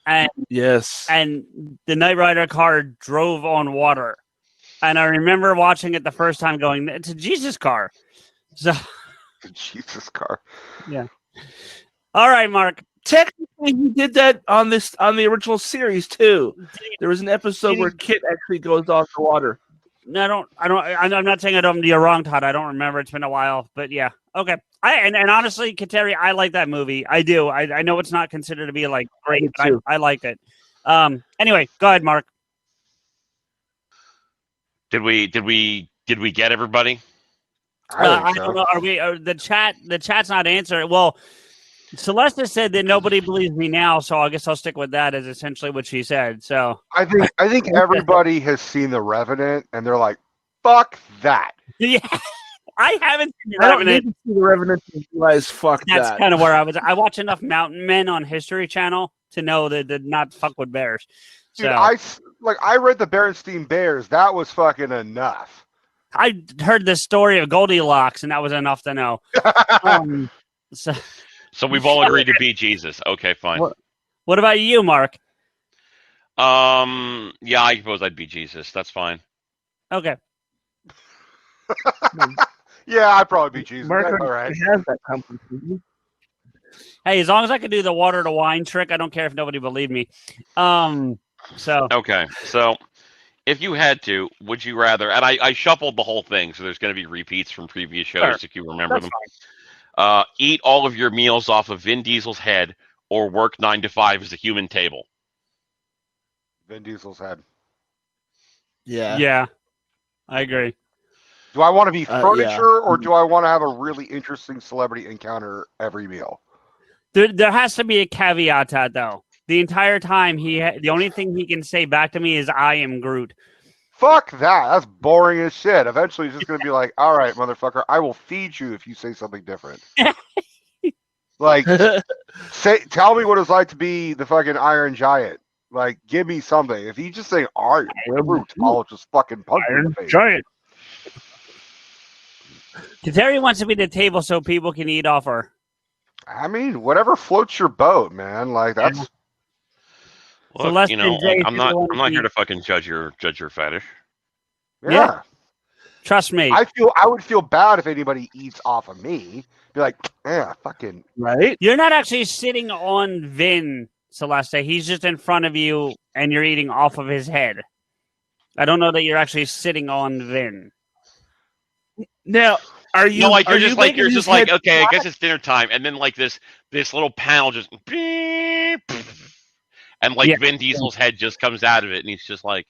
And yes, and the Knight Rider car drove on water. And I remember watching it the first time, going, "It's a Jesus car." So, the Jesus car. Yeah. All right, Mark. Technically, he did that on the original series too. There was an episode where Kit actually goes off the water. No, I'm not saying I don't. You're wrong, Todd. I don't remember. It's been a while, but yeah. Okay. And honestly, Kateri, I like that movie. I do. I know it's not considered to be like great, but I liked it. Anyway, go ahead, Mark. Did we get everybody? I don't know. Are we? The chat's not answering. Well, Celeste said that nobody believes me now, so I guess I'll stick with that as essentially what she said. So I think everybody has seen The Revenant, and they're like, Fuck that. Yeah, I haven't seen The I don't need Revenant. to see the Revenant to realize fuck That's that. kind of where I was. I watch enough Mountain Men on History Channel to know that to not fuck with bears. Dude, So I read the Berenstein Bears. That was fucking enough. I heard the story of Goldilocks, and that was enough to know. So So we've all agreed to be Jesus. Okay, fine. what about you, Mark? Yeah, I suppose I'd be Jesus. That's fine. Okay. Yeah, I'd probably be Jesus. Mark That's all right. has that complication. Hey, as long as I can do the water to wine trick, I don't care if nobody believed me. So Okay, so if you had to, would you rather? And I shuffled the whole thing, so there's going to be repeats from previous shows Sure. if you remember That's them. Eat all of your meals off of Vin Diesel's head, or work 9 to 5 as a human table. Vin Diesel's head. yeah, I agree. Do I want to be furniture yeah. or do I want to have a really interesting celebrity encounter every meal? There has to be a caveat to that, though. The entire time, the only thing he can say back to me is "I am Groot." Fuck that. That's boring as shit. Eventually, he's just going to be like, all right, motherfucker, I will feed you if you say something different. Like, tell me what it's like to be the fucking Iron Giant. Like, give me something. If you just say Iron Groot, I'll just fucking punch you in the Iron face. Giant. Terry wants to be the table so people can eat off her. I mean, whatever floats your boat, man. Like, that's... Look, less you know, than Jay, like, I'm not people wanna here eat. to fucking judge your fetish. Yeah. Trust me. I would feel bad if anybody eats off of me. Be like, yeah, fucking... Right? You're not actually sitting on Vin, Celeste. He's just in front of you, and you're eating off of his head. I don't know that you're actually sitting on Vin. Now, are you? No, like are you're just you like making you're his just like head okay, I flat? guess it's dinner time, and then like this little panel just beep, and like Yeah. Vin Diesel's head just comes out of it, and he's just like,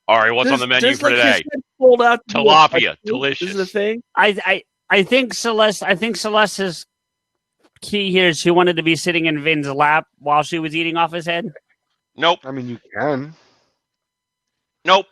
"All right, what's on the menu does, for like, today? his head fold out to be a Tilapia, cartoon? delicious." Is the thing? I think Celeste's key here is she wanted to be sitting in Vin's lap while she was eating off his head. Nope, I mean, you can. nope,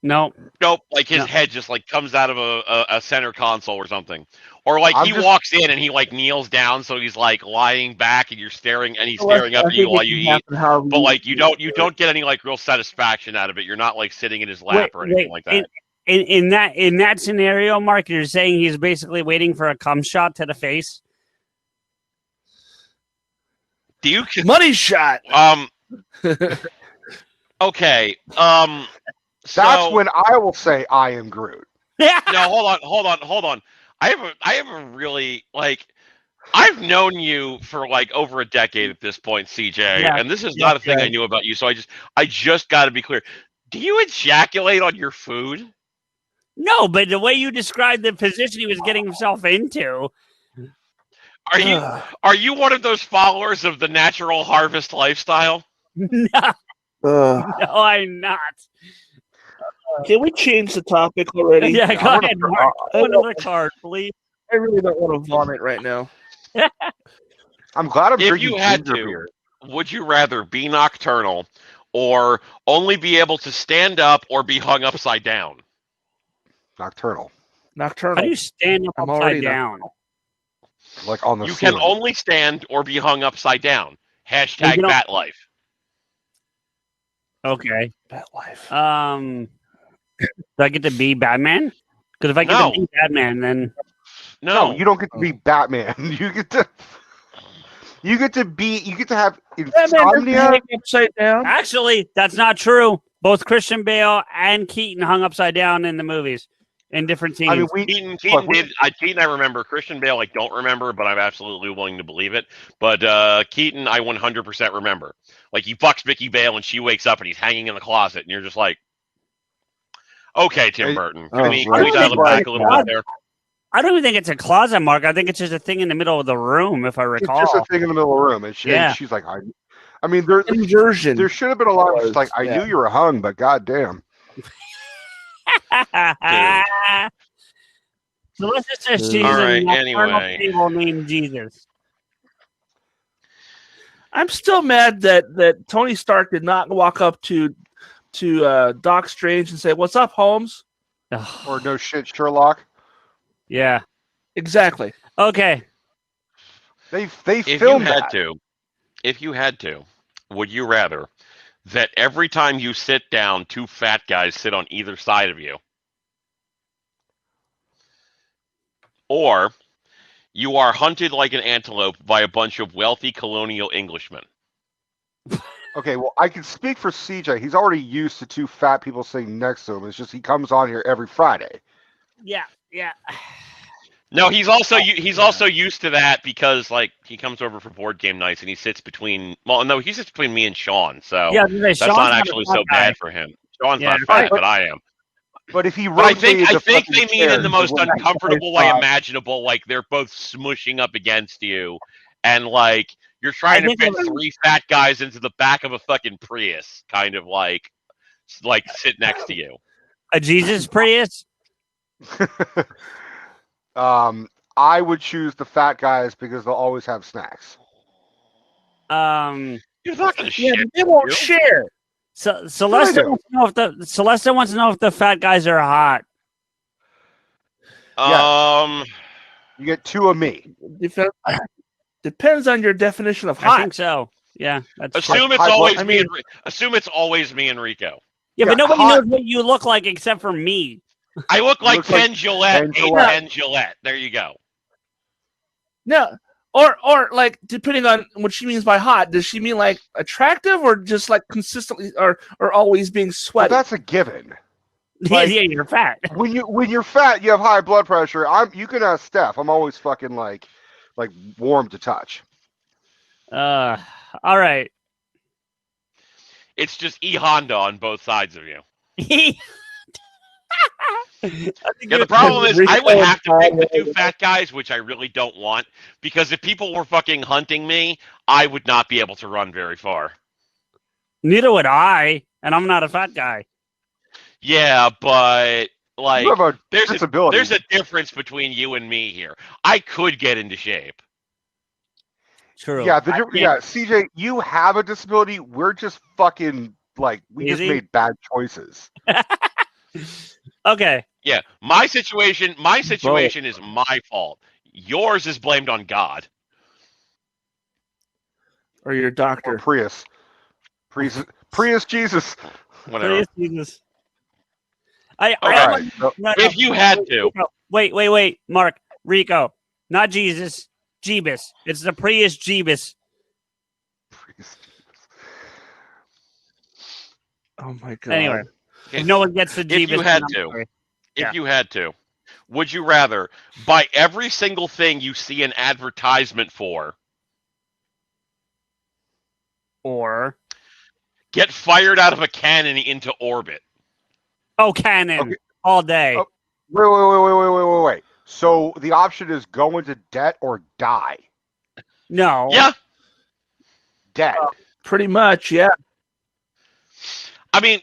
No. nope. Like his No. head just like comes out of a center console or something, or like I'm he just- walks in and he like kneels down, so he's like lying back, and you're staring, and he's staring up I at you think while it you can eat. happen however But like you do don't get any like real satisfaction out of it. You're not like sitting in his lap or anything like that. In that scenario, Mark, you're saying he's basically waiting for a cum shot to the face. Do you Money shot. Okay. That's So, when I will say I am Groot. no, hold on. I haven't really like I've known you for like over a decade at this point, CJ, Yeah. and this is not a thing I knew about you. So I just got to be clear. Do you ejaculate on your food? No, but the way you described the position he was getting himself into. Are you one of those followers of the natural harvest lifestyle? No, I'm not. Can we change the topic already? Yeah, go I'm ahead, gonna- Mark. Another card, please. I really don't want to vomit right now. I'm glad I'm If drinking you had ginger to, beer. would you rather be nocturnal or only be able to stand up or be hung upside down? Nocturnal. How Nocturnal. do you stand up I'm upside already down? Like on the You ceiling. can only stand or be hung upside down. Hashtag you don't- bat life. Okay. Bat life. Do I get to be Batman? Because if I get No. to be Batman, then No, No, you don't get to be Batman. You get to have Batman doesn't insomnia. hang upside down. actually, that's not true. Both Christian Bale and Keaton hung upside down in the movies in different scenes. I mean, Keaton Look, did. Keaton, I remember. Christian Bale, I don't remember, but I'm absolutely willing to believe it. But Keaton, I 100% remember. Like he fucks Vicky Bale, and she wakes up, and he's hanging in the closet, and you're just like, okay, Tim Hey, Burton, oh, can we right. dial it back a little bit there? I don't even think it's a closet, Mark. I think it's just a thing in the middle of the room, if I it's recall. just a thing in the middle of the room, and Yeah. she's like, I mean, there Inversion. should have been a lot of just like, I Yeah. knew you were hung, but goddamn. So let's just say she's All right, a nocturnal anyway. table named Jesus. I'm still mad that Tony Stark did not walk up to Doc Strange and say, "What's up, Holmes?" Or no shit, Sherlock. Yeah. Exactly. Okay. They If you filmed had that. to, would you rather that every time you sit down, two fat guys sit on either side of you, or you are hunted like an antelope by a bunch of wealthy colonial Englishmen? Okay, well, I can speak for CJ. He's already used to two fat people sitting next to him. It's just he comes on here every Friday. Yeah. Yeah. No, he's also used to that because like he comes over for board game nights and he sits between. Well, no, he sits between me and Sean, so Yeah. I was gonna say, that's Sean's not a actually fat so guy. bad for him. Sean's Yeah. not fat, But- but I am. But if he But I rotated think the they fucking mean in the chairs, most it wouldn't be uncomfortable way imaginable. Like they're both smushing up against you, and like you're trying to think fit I would- three fat guys into the back of a fucking Prius, kind of like sit next to you. A Jesus Prius? I would choose the fat guys because they'll always have snacks. Um. You're not gonna Yeah, shit. but they won't you. share. So Celeste do. wants to know if Celeste wants to know if the fat guys are hot. You get two of me. Depends on your definition of I hot. think so. Yeah. That's assume I- it's I- always I me. mean- Assume it's always me and Rico. Yeah, but Yeah, nobody hot. knows what you look like except for me. I look like looks like Ken Gillette. Ken Ate Gillette. Ken Gillette. There you go. No, or like depending on what she means by hot, does she mean like attractive or just like consistently or always being Well, sweaty? that's a given. Yeah, you're fat. When you're fat, you have high blood pressure. You can ask Steph. I'm always fucking like warm to touch. All right. It's just E Honda on both sides of you. Yeah, the problem is I would have to pick the two fat guys, which I really don't want, because if people were fucking hunting me, I would not be able to run very far. Neither would I, and I'm not a fat guy. Yeah, but like You have a there's disability. a difference between you and me here. I could get into shape. True. Yeah, CJ, you have a disability. We're just fucking like we Easy? just made bad choices. Okay. Yeah, my situation is my fault. Yours is blamed on God. Or your Or doctor. Prius Jesus. Whatever. Please, Jesus. I Alright, so- If you had to. Wait, Mark, Rico, not Jesus, Jeebus. It's the Prius Jeebus. Oh my god. Anyway, Okay, no one gets the Jeebus. If you had then I'm to. sorry. If you had to, would you rather buy every single thing you see an advertisement for, Or get fired out of a cannon into orbit? cannon Okay. all day. Oh. Wait. So the option is go into debt or die. No. Yeah, Debt. Pretty much, yeah. I mean,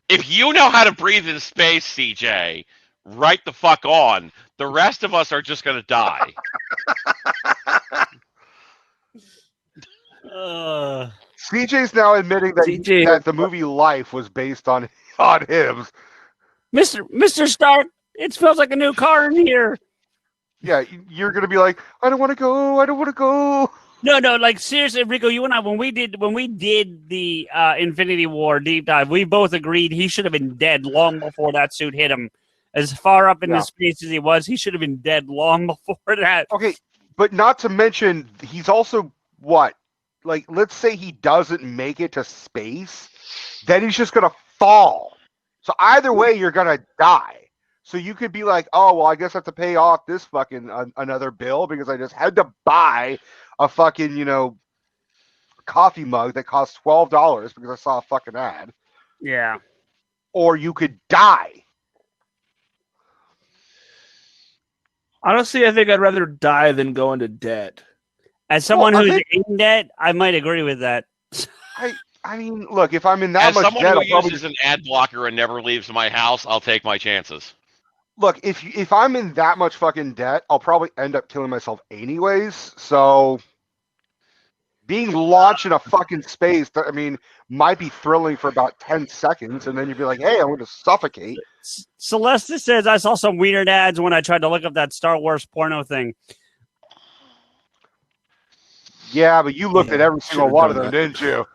if you know how to breathe in space, CJ, right the fuck on. The rest of us are just gonna die. CJ's now admitting that, CJ. that the movie Life was based on him. Mr. Stark, it smells like a new car in here. Yeah, you're gonna be like, I don't want to go. I don't want to go. No, like seriously, Rico, you and I, when we did the Infinity War deep dive, we both agreed he should have been dead long before that suit hit him. As far up in the space as he was, he should have been dead long before that. Okay, but not to mention, he's also what? Like, let's say he doesn't make it to space, then he's just gonna fall. So either way, you're gonna die. So you could be like, oh well, I guess I have to pay off this fucking another bill because I just had to buy a fucking coffee mug that costs $12 because I saw a fucking ad. Yeah. Or you could die. Honestly, I think I'd rather die than go into debt. As someone Well, I who's think- in debt, I might agree with that. I mean, look, if I'm in that As much someone debt, who I'll probably uses an ad blocker and never leaves my house, I'll take my chances. look, if I'm in that much fucking debt, I'll probably end up killing myself anyways. So being launched in a fucking space, I mean, might be thrilling for about 10 seconds, and then you'd be like, hey, I'm going to suffocate. Celeste says, I saw some weird ads when I tried to look up that Star Wars porno thing. Yeah, but you looked at every single should've one of done them, didn't you?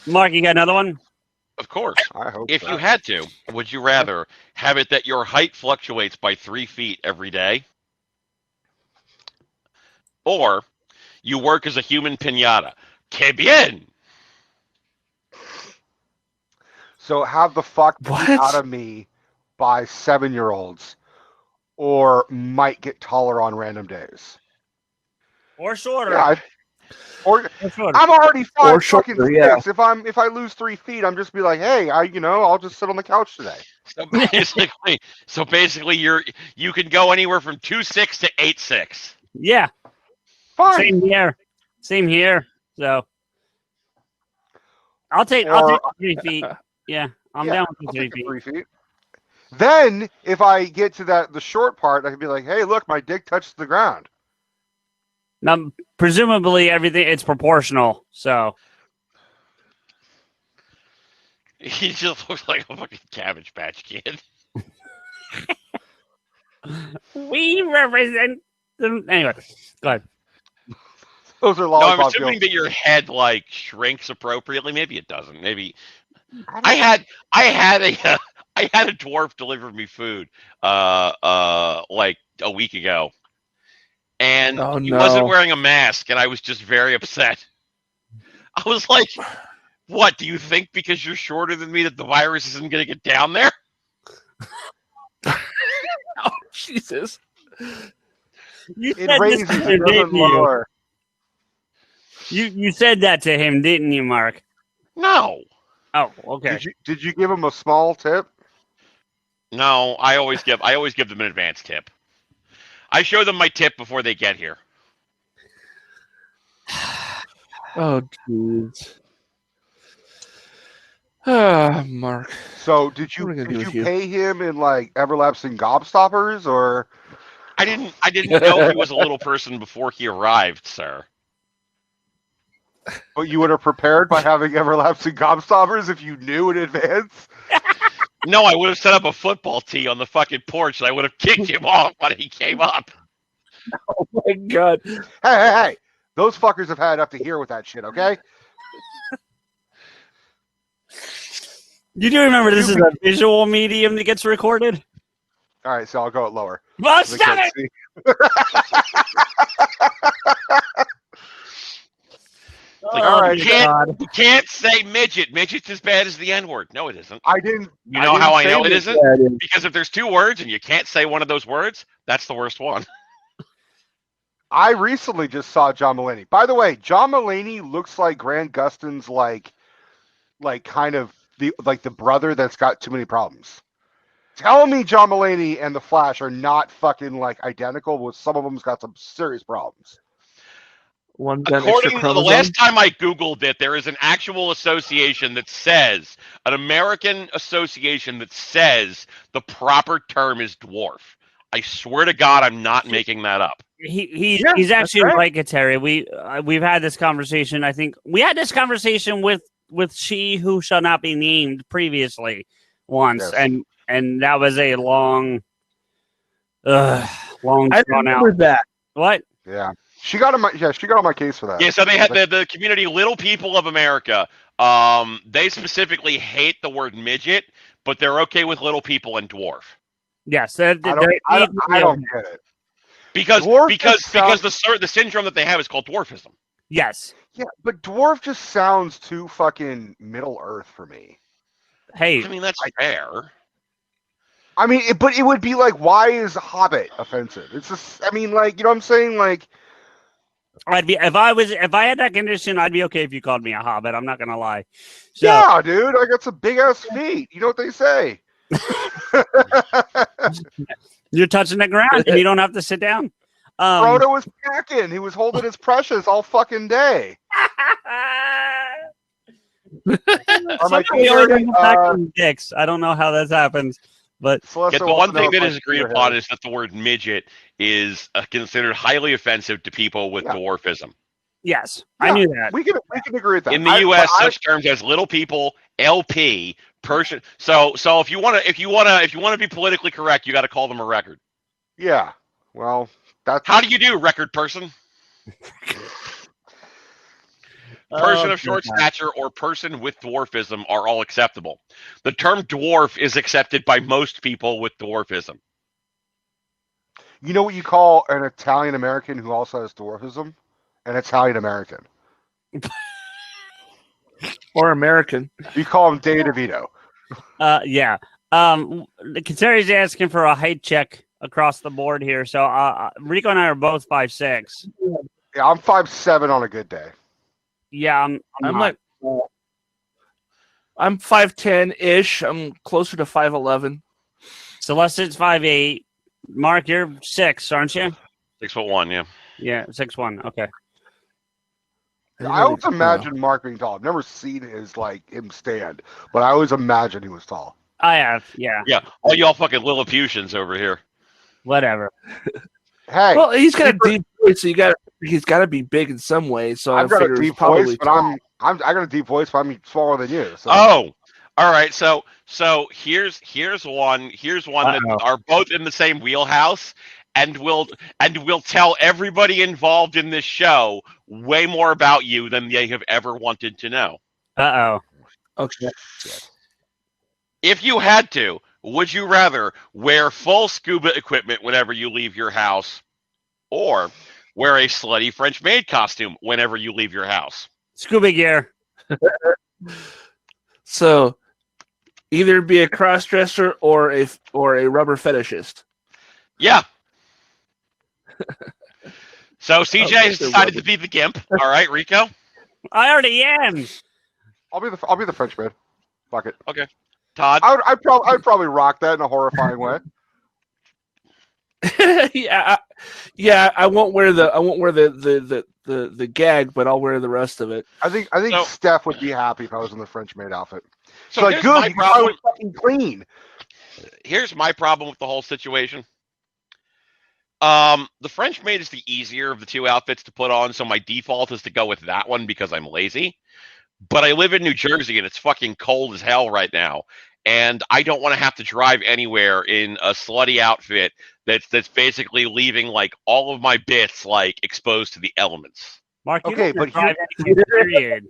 Mark, you got another one? Of course. I hope If so. you had to, would you rather have it that your height fluctuates by 3 feet every day, or you work as a human piñata? Que bien! So have the fuck beat What? out of me by 7-year-olds, or might get taller on random days. Or shorter? Yeah, or Or shorter. I'm already Or 5 fucking shorter, 6. yeah. If I lose 3 feet, I'm just be like, hey, I'll just sit on the couch today. So basically, you can go anywhere from 2'6" to 8'6". Yeah. Fine. Same here. So I'll take 3 feet. Yeah, I'm down with I'll 3 take the feet. 3 feet. Then if I get to the short part, I can be like, hey, look, my dick touches the ground. Now, presumably everything it's proportional. So He just looks like a fucking Cabbage Patch Kid. we represent them. Anyway, go ahead. Those are No, I'm lollipop assuming jokes. that your head like shrinks appropriately. Maybe it doesn't. Maybe I had a dwarf deliver me food like a week ago, and Oh, he wasn't no. wearing a mask, and I was just very upset. I was like, "What do you think? Because you're shorter than me, that the virus isn't going to get down there?" Oh, Jesus. You It said this raises, to it him, doesn't didn't you? lower. You said that to him, didn't you, Mark? No, Oh, okay. Did you give him a small tip? no. I always give them an advance tip. I show them my tip before they get here. Oh, jeez. Ah, Mark. So did you What are we gonna do with you? pay him in like everlasting gobstoppers, or I didn't know he was a little person before he arrived, sir. but you would have prepared by having everlasting gobstoppers if you knew in advance? No, I would have set up a football tee on the fucking porch, and I would have kicked him off when he came up. Oh, my God. Hey! Those fuckers have had enough to hear with that shit, okay? You do remember this is a visual medium that gets recorded? All right, so I'll go it lower. Well, So they stop can't it! see. Like, All right, you can't say midget. Midget's as bad as the N-word. No, it isn't. I didn't. You know how I say know it this. isn't? Because if there's 2 words and you can't say one of those words, that's the worst one. I recently just saw John Mulaney. By the way, John Mulaney looks like Grant Gustin's like kind of the brother that's got too many problems. Tell me John Mulaney and the Flash are not fucking like identical, but some of them's got some serious problems. One got an extra According to the chromosome. last time I Googled it, there is an actual association that says, an American association that says the proper term is dwarf. I swear to God, I'm not making that up. He's actually right, Terry. We've had this conversation. I think we had this conversation with She Who Shall Not Be Named previously once, Yes. and that was a long I drawn remember out. that. What? Yeah. She got on my case for that. Yeah, so they had the community Little People of America. They specifically hate the word midget, but they're okay with little people and dwarf. Yes, I don't get it. Because the syndrome that they have is called dwarfism. Yes. Yeah, but dwarf just sounds too fucking Middle Earth for me. Hey, I mean, that's fair. I mean, but it would be like, why is Hobbit offensive? It's just, I mean, like, you know what I'm saying? Like, I'd be if I had that condition, I'd be okay if you called me a hobbit. I'm not gonna lie. So, yeah, dude, I got some big ass feet. You know what they say? you're touching the ground and you don't have to sit down. Frodo was packing. He was holding his precious all fucking day. Somebody always dicks. I don't know how that happens, But Celeste the wants one to know thing if that I is see agreed your upon hair. is that the word midget is considered highly offensive to people with Yeah. dwarfism. yes, Yeah, I knew that. we can agree with that. In the U.S., such terms as little people, LP, person. So if you want to be politically correct, you got to call them a record. Yeah. Well, that's How do you do, record person? Person Oh, of short God. stature or person with dwarfism are all acceptable. The term dwarf is accepted by most people with dwarfism. You know what you call an Italian American who also has dwarfism? An Italian American. Or American. You call him Dave DeVito. Yeah. Considering he's asking for a height check across the board here, so Rico and I are both 5'6". Yeah, I'm 5'7" on a good day. Yeah, I'm I'm 5'10" ish. I'm closer to 5'11". Celeste's 5'8". Mark, you're 6, aren't you? 6'1", yeah. Yeah, 6'1". Okay. I always imagine Mark being tall. I've never seen him stand, but I always imagine he was tall. I have, yeah. Yeah, all y'all fucking Lilliputians over here. Whatever. Hey, Well, he's got a deep voice, so he's got to be big in some way. So I've I got a figure he's deep voice, probably but I got a deep voice, but I'm smaller than you. So. Oh, all right. So here's one that Uh-oh. are both in the same wheelhouse, and will tell everybody involved in this show way more about you than they have ever wanted to know. Uh-oh. okay. If you had to, would you rather wear full scuba equipment whenever you leave your house, or wear a slutty French maid costume whenever you leave your house? Scuba gear. So either be a cross dresser or a rubber fetishist. Yeah. So CJ Okay, has decided to be the gimp. All right, Rico. I already am. I'll be the French man. Fuck it. Todd. I'd probably rock that in a horrifying way. yeah. I won't wear the gag, but I'll wear the rest of it. I think So- Steph would be happy if I was in the French maid outfit. So So like, here's good, my you can probably problem. fucking clean. Here's my problem with the whole situation. The French maid is the easier of the two outfits to put on, so my default is to go with that one because I'm lazy. But I live in New Jersey and it's fucking cold as hell right now, and I don't want to have to drive anywhere in a slutty outfit that's basically leaving like all of my bits like exposed to the elements. Mark, you Okay, don't but drive anything, period.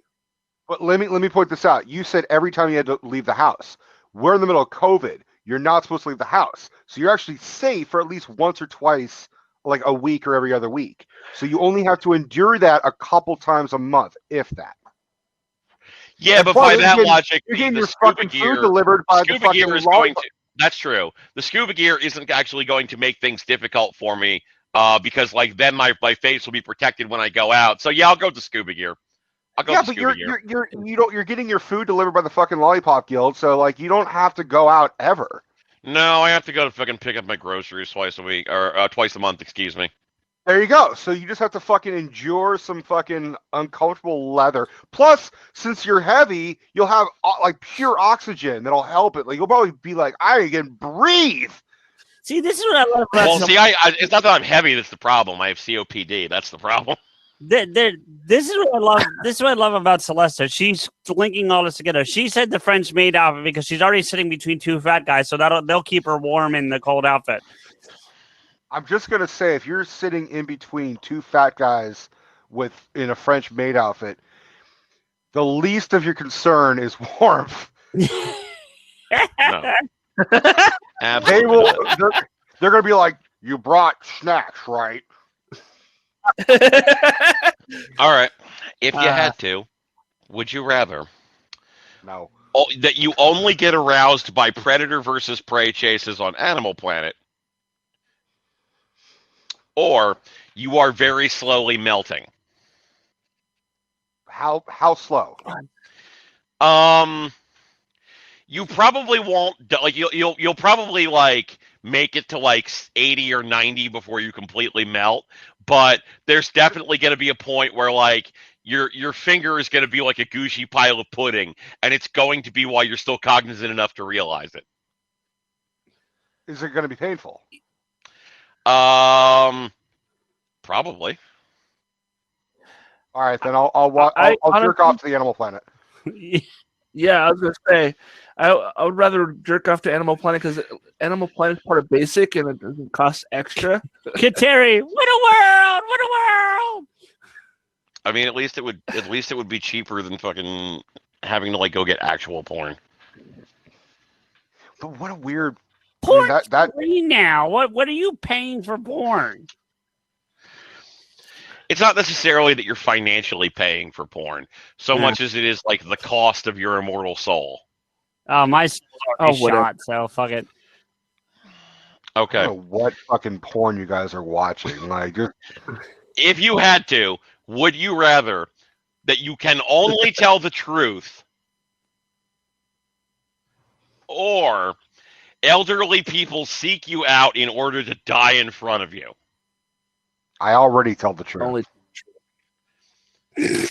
But let me point this out. You said every time you had to leave the house. We're in the middle of COVID. You're not supposed to leave the house. So you're actually safe for at least once or twice, like a week or every other week. So you only have to endure that a couple times a month, if that. Yeah, And but plus, by that logic, you're getting the your scuba fucking gear, food delivered by the scuba gear fucking is going lollipop. to. That's true. The scuba gear isn't actually going to make things difficult for me, because like then my face will be protected when I go out. So yeah, I'll go with the scuba gear. I'll go Yeah, with the but scuba gear. you're getting your food delivered by the fucking lollipop guild, so like you don't have to go out ever. No, I have to go to fucking pick up my groceries twice a week or twice a month. Excuse me. There you go. So you just have to fucking endure some fucking uncomfortable leather. Plus, since you're heavy, you'll have like pure oxygen that'll help it. Like you'll probably be like, I can breathe. See, this is what I love about Well, see, I it's not that I'm heavy. That's the problem. I have COPD. That's the problem. This is what I love. This is what I love about Celeste. She's linking all this together. She said the French maid outfit because she's already sitting between two fat guys, so they'll keep her warm in the cold outfit. I'm just gonna say, if you're sitting in between two fat guys in a French maid outfit, the least of your concern is warmth. No. They Absolutely. will. not. They're gonna be like, you brought snacks, right? All right. If you had to, would you rather No. that you only get aroused by predator versus prey chases on Animal Planet, or you are very slowly melting? How slow? You probably won't like you'll probably like make it to like 80 or 90 before you completely melt, but there's definitely going to be a point where like your finger is going to be like a gooshy pile of pudding, and it's going to be while you're still cognizant enough to realize it. Is it going to be painful? Probably. All right, then I'll jerk off to the Animal Planet. Yeah, I was gonna say, I would rather jerk off to Animal Planet because Animal Planet is part of basic and it doesn't cost extra. Kid Terry, what a world! What a world! I mean, at least it would be cheaper than fucking having to like go get actual porn. But what a weird. Porn's I mean, that free now. What are you paying for porn? It's not necessarily that you're financially paying for porn, so much as it is like the cost of your immortal soul. Oh, my soul's already whatever. shot, so fuck it. Okay. I don't know what fucking porn you guys are watching. Like, just If you had to, would you rather that you can only tell the truth, or elderly people seek you out in order to die in front of you? I already tell the truth. Only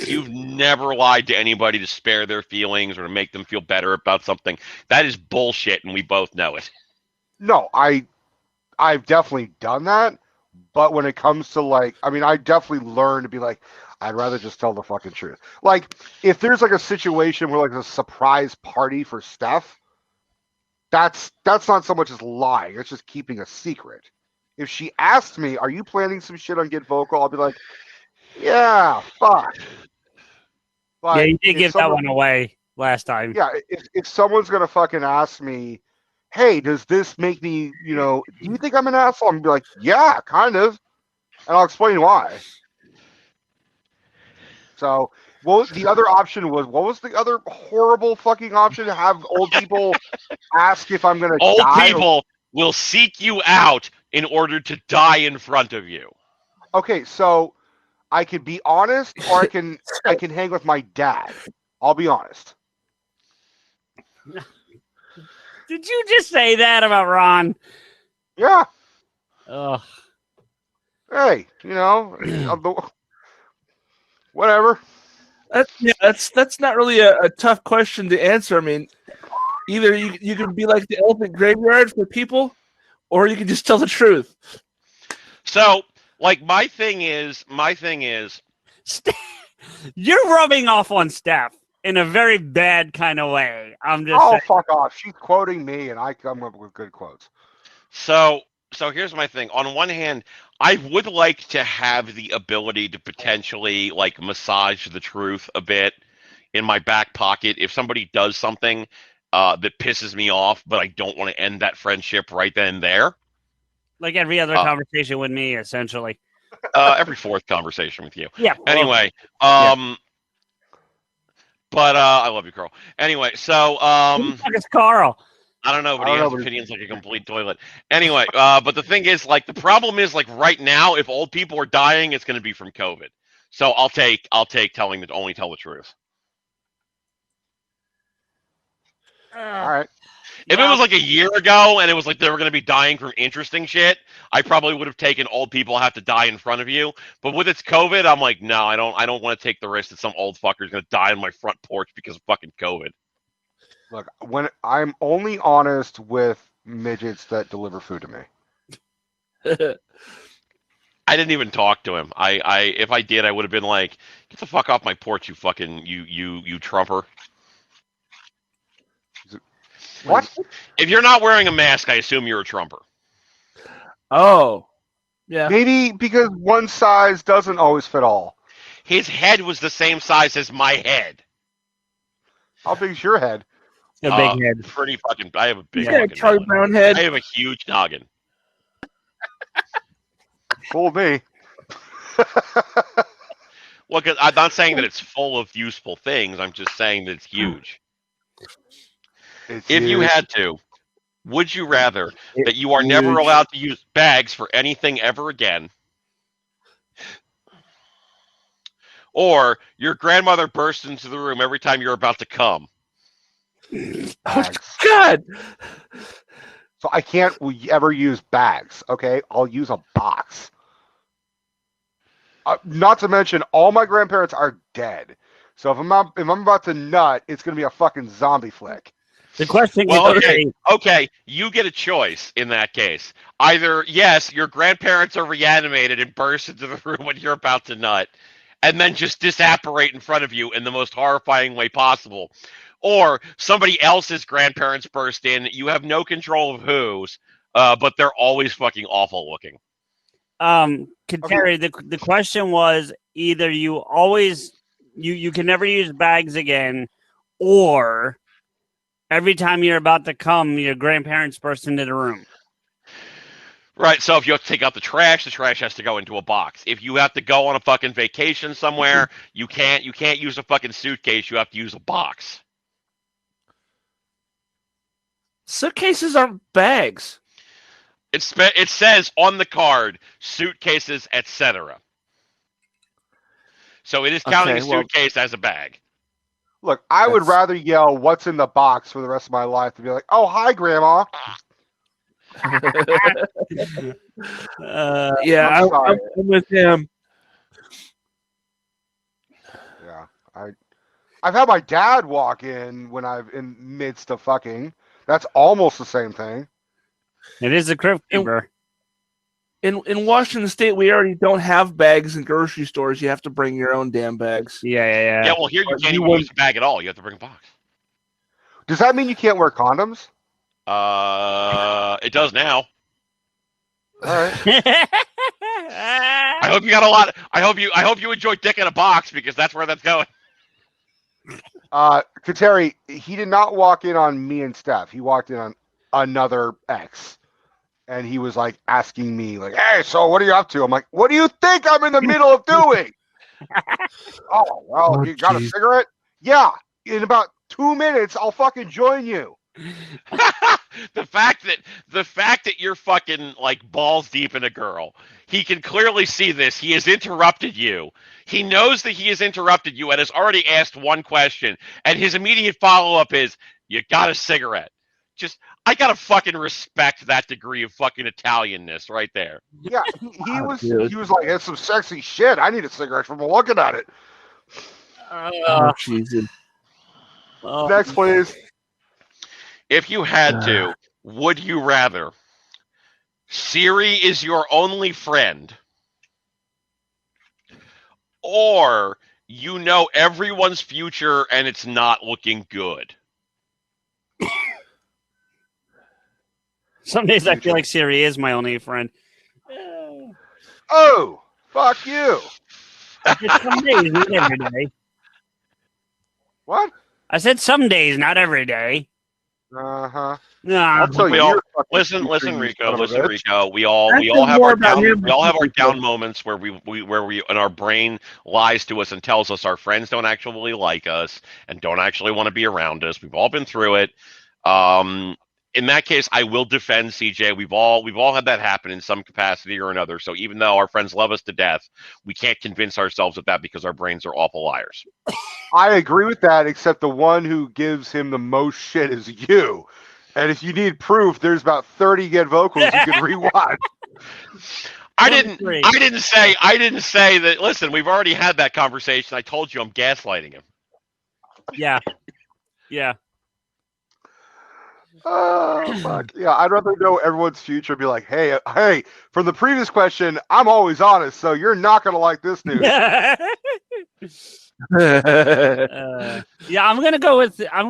You've never lied to anybody to spare their feelings or to make them feel better about something. That is bullshit, and we both know it. No, I've definitely done that. But when it comes to like, I mean, I definitely learned to be like, I'd rather just tell the fucking truth. Like, if there's like a situation where like a surprise party for Steph, that's not so much as lying. It's just keeping a secret. If she asked me, "Are you planning some shit on Get Vokl?" I'll be like, "Yeah, fuck." But Yeah, you did if give that one away last time. Yeah, if someone's gonna fucking ask me, "Hey, does this make me, do you think I'm an asshole?" I'm gonna be like, "Yeah, kind of," and I'll explain why. So, well, the other option was, what was the other horrible fucking option? To have old people ask if I'm gonna Old die. people will seek you out in order to die in front of you. Okay, so I can be honest, or I can hang with my dad. I'll be honest. Did you just say that about Ron? Yeah. Ugh. Hey, whatever. That's not really a tough question to answer. I mean, either you can be like the elephant graveyard for people, or you can just tell the truth. So, like, my thing is, You're rubbing off on Steph in a very bad kind of way. I'm just Oh, saying. fuck off. She's quoting me, and I come up with good quotes. So here's my thing. On one hand, I would like to have the ability to potentially like massage the truth a bit in my back pocket if somebody does something that pisses me off, but I don't want to end that friendship right then and there. Like every other conversation with me, essentially. Every fourth conversation with you. Yeah. Anyway, but I love you, Carl. Anyway, so Who the fuck is Carl? I don't know, but he has opinions like a complete toilet. Anyway, but the thing is, like, the problem is, like, right now, if old people are dying, it's going to be from COVID. So I'll take telling to only tell the truth. All right. If it was like a year ago and it was like they were going to be dying from interesting shit, I probably would have taken old people have to die in front of you. But with its COVID, I'm like, no, I don't want to take the risk that some old fucker is going to die on my front porch because of fucking COVID. Look, when I'm only honest with midgets that deliver food to me. I didn't even talk to him. If I did, I would have been like, get the fuck off my porch, you fucking you Trumper. What? If you're not wearing a mask, I assume you're a Trumper. Oh, yeah. Maybe because one size doesn't always fit all. His head was the same size as my head. How big's your head? A big head. Pretty fucking. I have a big fucking Charlie Brown head. I have a huge noggin. Fooled me. Well, cause I'm not saying that it's full of useful things. I'm just saying that it's huge. If you had to, would you rather that you are never allowed to use bags for anything ever again, or your grandmother bursts into the room every time you're about to come? Oh, God! So I can't ever use bags, okay? I'll use a box. Not to mention, all my grandparents are dead. So if I'm about to nut, it's going to be a fucking zombie flick. The question Well, is, okay, you get a choice in that case. Either, yes, your grandparents are reanimated and burst into the room when you're about to nut, and then just disapparate in front of you in the most horrifying way possible. Or somebody else's grandparents burst in, you have no control of whose, but they're always fucking awful looking. Kateri, the question was either you always you can never use bags again, or every time you're about to come, your grandparents burst into the room. Right, so if you have to take out the trash has to go into a box. If you have to go on a fucking vacation somewhere, you can't use a fucking suitcase, you have to use a box. Suitcases aren't bags. It says on the card, suitcases, etc. So it is counting a suitcase as a bag. Look, I would rather yell "What's in the box" for the rest of my life than be like, "Oh, hi, Grandma." Yeah, I'm with him. Yeah, I've had my dad walk in when I'm in midst of fucking. That's almost the same thing. It is a crypt keeper. In Washington State, we already don't have bags in grocery stores. You have to bring your own damn bags. Yeah. Yeah, well, here you can't even use a bag at all. You have to bring a box. Does that mean you can't wear condoms? It does now. All right. I hope you got a lot. I hope you enjoy dick in a box because that's where that's going. Kateri, he did not walk in on me and Steph. He walked in on another ex. And he was like asking me, like, "Hey, so what are you up to?" I'm like, "What do you think I'm in the middle of doing?" "Oh, well, you got a cigarette?" "Yeah, in about 2 minutes, I'll fucking join you." the fact that you're fucking like balls deep in a girl, he can clearly see this. He has interrupted you. He knows that he has interrupted you and has already asked one question, and his immediate follow-up is, "You got a cigarette?" I gotta fucking respect that degree of fucking Italianness right there. Yeah, he was like, "It's some sexy shit. I need a cigarette from looking at it." Oh, Jesus. Next, please. If you had to, would you rather Siri is your only friend, or you know everyone's future and it's not looking good? Some days I feel like Siri is my only friend. Oh, fuck you. I said some days, not every day. What? Uh-huh. I said some days, not every day. Uh-huh. Nah, Listen, Rico. We all have our down moments where we and our brain lies to us and tells us our friends don't actually like us and don't actually want to be around us. We've all been through it. In that case, I will defend CJ. We've all had that happen in some capacity or another. So even though our friends love us to death, we can't convince ourselves of that because our brains are awful liars. I agree with that, except the one who gives him the most shit is you. And if you need proof, there's about 30 Get Vocals you can rewatch. I didn't say that. Listen, we've already had that conversation. I told you I'm gaslighting him. Yeah. Oh, fuck. Yeah, I'd rather know everyone's future and be like, hey, from the previous question, I'm always honest, so you're not going to like this news. Yeah, I'm gonna go with the. I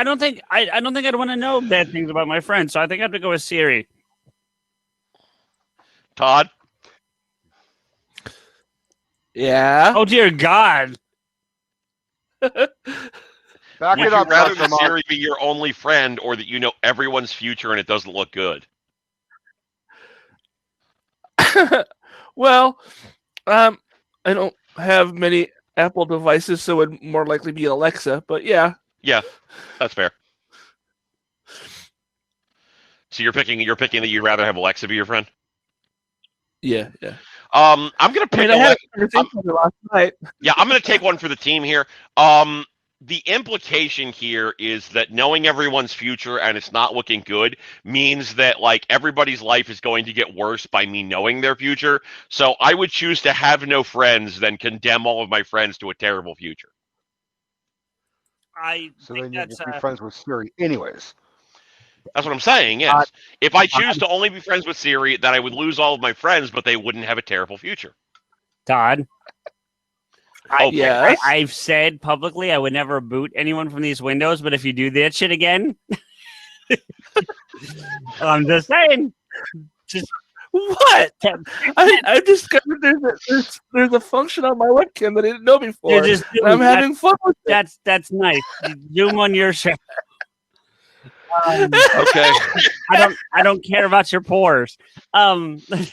don't think I'd want to know bad things about my friends, so I think I have to go with Siri. Todd. Yeah. Oh dear God. Back Would it you up, rather Dr. that Siri be your only friend, or that you know everyone's future and it doesn't look good? Well, I don't have many Apple devices, so it would more likely be Alexa. But yeah. Yeah, that's fair. So you're picking that you'd rather have Alexa be your friend? Yeah. I'm gonna pick Alexa. Last night. Yeah, I'm gonna take one for the team here. The implication here is that knowing everyone's future and it's not looking good means that like everybody's life is going to get worse by me knowing their future. So I would choose to have no friends than condemn all of my friends to a terrible future. So think then you'll that's just be friends with Siri anyways. That's what I'm saying. Yes. If I choose to only be friends with Siri, then I would lose all of my friends, but they wouldn't have a terrible future. Todd. Okay. Yes. I've said publicly I would never boot anyone from these windows, but if you do that shit again, I'm just saying. Just What? I discovered there's a function on my webcam that I didn't know before. just And I'm having fun with it. that's nice. Zoom on your show. Okay. I don't care about your pores. If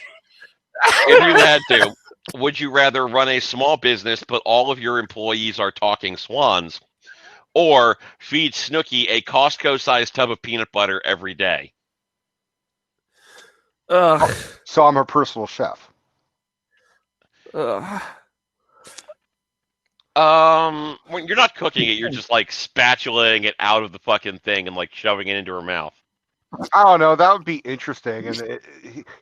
you had to, would you rather run a small business but all of your employees are talking swans, or feed Snooki a Costco-sized tub of peanut butter every day? Ugh. So I'm her personal chef. Ugh. When you're not cooking it, you're just like spatulaing it out of the fucking thing and like shoving it into her mouth. I don't know. That would be interesting. And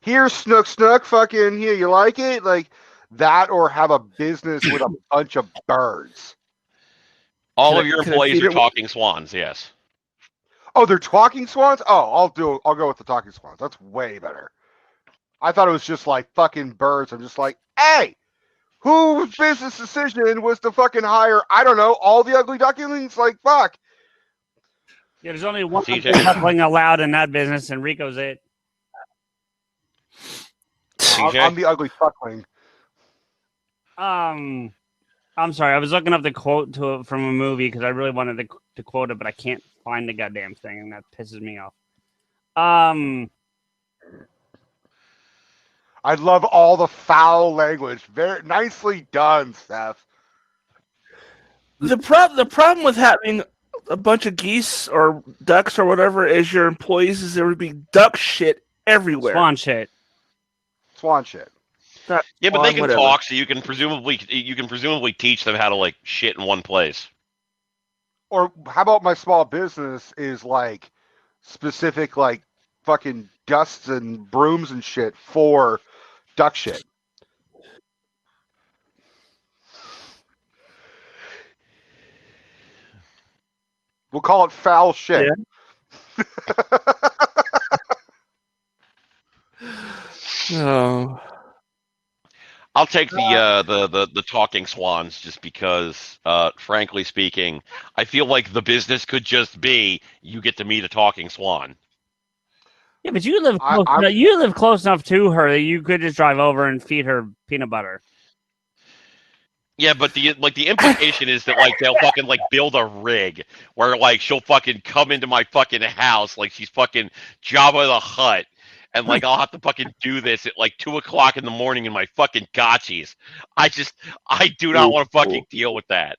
here, Snook, fucking here. You like it? Like that, or have a business with a bunch of birds. All of your can I employees feed are it- talking swans. Yes. Oh, they're talking swans. Oh, I'll go with the talking swans. That's way better. I thought it was just like fucking birds. I'm just like, hey, whose business decision was to fucking hire? I don't know. All the ugly ducklings. Like fuck. Yeah, there's only one CJ. duckling allowed in that business, and Rico's it. CJ? I'm the ugly fuckling. I'm sorry. I was looking up the quote from a movie because I really wanted to quote it, but I can't find the goddamn thing, and that pisses me off. I love all the foul language. Very nicely done, Steph. The problem with having a bunch of geese or ducks or whatever as your employees is there would be duck shit everywhere. Swan shit. Swan shit. Yeah, but they can Whatever. talk, so you can presumably teach them how to like shit in one place. Or how about my small business is like specific like fucking dusts and brooms and shit for duck shit. We'll call it foul shit. Oh. I'll take the talking swans just because, frankly speaking, I feel like the business could just be you get to meet a talking swan. Yeah, but you live close enough to her that you could just drive over and feed her peanut butter. Yeah, but the implication is that like they'll fucking like build a rig where like she'll fucking come into my fucking house like she's fucking Jabba the Hutt. And like I'll have to fucking do this at like 2:00 in the morning in my fucking gotchis. I do not want to fucking deal with that.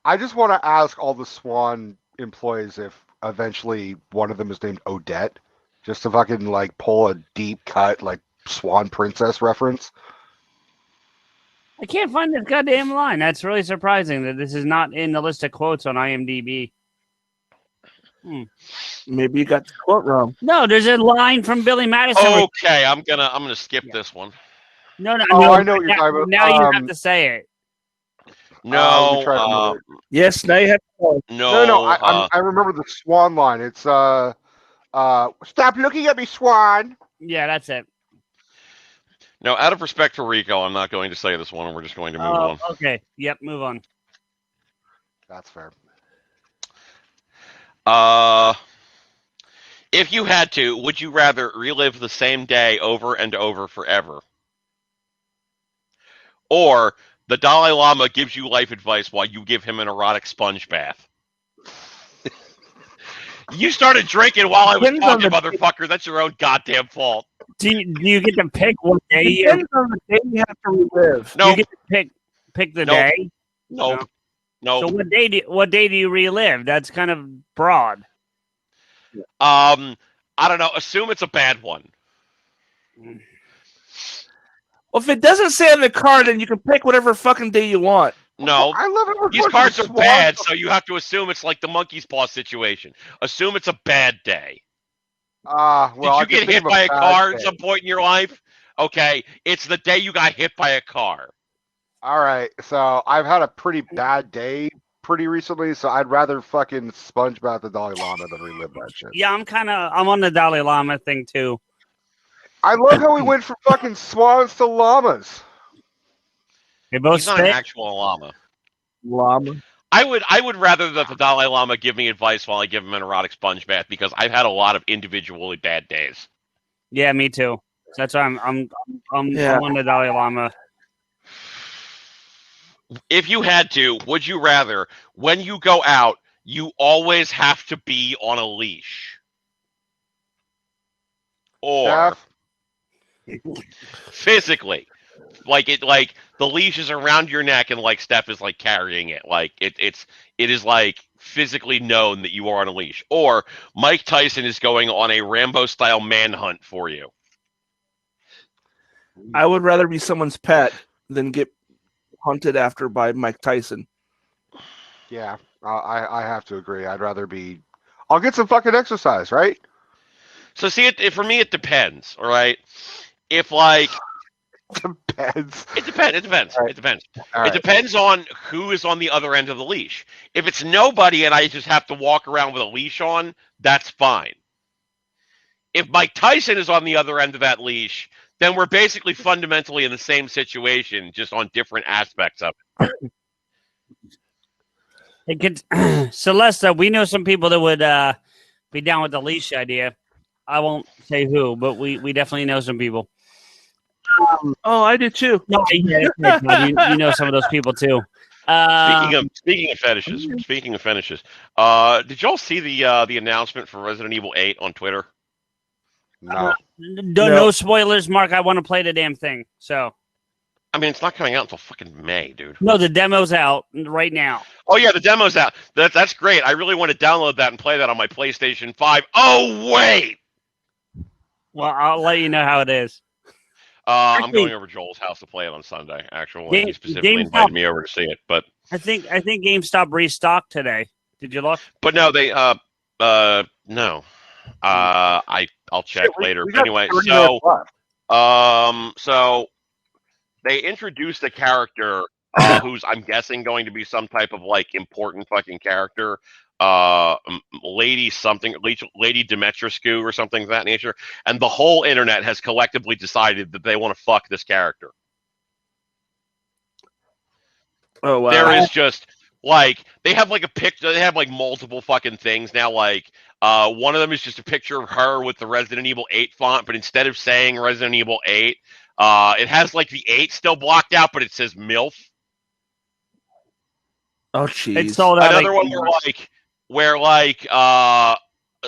I just want to ask all the Swan employees if eventually one of them is named Odette, just to fucking like pull a deep cut like Swan Princess reference. I can't find this goddamn line. That's really surprising that this is not in the list of quotes on IMDb. Maybe you got the quote wrong. No, there's a line from Billy Madison. Okay, I'm gonna skip this one. No, I know what you're talking about. Now you have to say it. No, Yes, now you have to quote. no. I remember the Swan line. It's stop looking at me, Swan. Yeah, that's it. No, out of respect for Rico, I'm not going to say this one, and we're just going to move on. Okay. Yep. Move on. That's fair. If you had to, would you rather relive the same day over and over forever? Or the Dalai Lama gives you life advice while you give him an erotic sponge bath? You started drinking while I was talking, motherfucker. That's your own goddamn fault. Do you get to pick what day? It depends on the day you have to relive. No. You get to pick the day. No. So what day do you relive? That's kind of broad. I don't know. Assume it's a bad one. Well, if it doesn't say on the card, then you can pick whatever fucking day you want. No. I love it. These cards are bad, so you have to assume it's like the monkey's paw situation. Assume it's a bad day. Well, Did you get hit by a car at some point in your life? Okay, it's the day you got hit by a car. All right, so I've had a pretty bad day pretty recently, so I'd rather fucking sponge about the Dalai Lama than relive that shit. Yeah, I'm on the Dalai Lama thing too. I love how we went from fucking swans to llamas. They both He's not an spit. actual llama. Llama. I would rather that the Dalai Lama give me advice while I give him an erotic sponge bath because I've had a lot of individually bad days. Yeah, me too. That's why I'm Yeah. on the Dalai Lama. If you had to, would you rather when you go out, you always have to be on a leash? Or physically. Like the leash is around your neck and like Steph is like carrying it. Like it is like physically known that you are on a leash. Or Mike Tyson is going on a Rambo style manhunt for you. I would rather be someone's pet than get hunted after by Mike Tyson. Yeah, I have to agree. I'd rather be. I'll get some fucking exercise, right? So see, for me it depends. All right, if like. Depends. It depends. Right. It depends. All It right. depends on who is on the other end of the leash. If it's nobody and I just have to walk around with a leash on, that's fine. If Mike Tyson is on the other end of that leash, then we're basically fundamentally in the same situation, just on different aspects of it. It could, Celeste, we know some people that would be down with the leash idea. I won't say who, but we definitely know some people. Oh, I did too. No, you know some of those people too. Speaking of fetishes, did y'all see the announcement for Resident Evil 8 on Twitter? No. No spoilers, Mark. I want to play the damn thing. So, I mean, it's not coming out until fucking May, dude. no, the demo's out right now. Oh yeah, the demo's out. That's great. I really want to download that and play that on my PlayStation 5. Oh wait. Well, I'll let you know how it is. I'm going over to Joel's house to play it on Sunday. Actually, he specifically invited me over to see it. But I think GameStop restocked today. Did you look? But no, they no. I'll check later. But anyway, so they introduced a character who's I'm guessing going to be some type of like important fucking character. Lady Dimitrescu or something of that nature, and the whole internet has collectively decided that they want to fuck this character. Oh wow! There is just like they have like a picture. They have like multiple fucking things now. Like one of them is just a picture of her with the Resident Evil 8 font, but instead of saying Resident Evil 8, it has like the 8 still blocked out, but it says MILF. Oh jeez! It's sold out. Another one where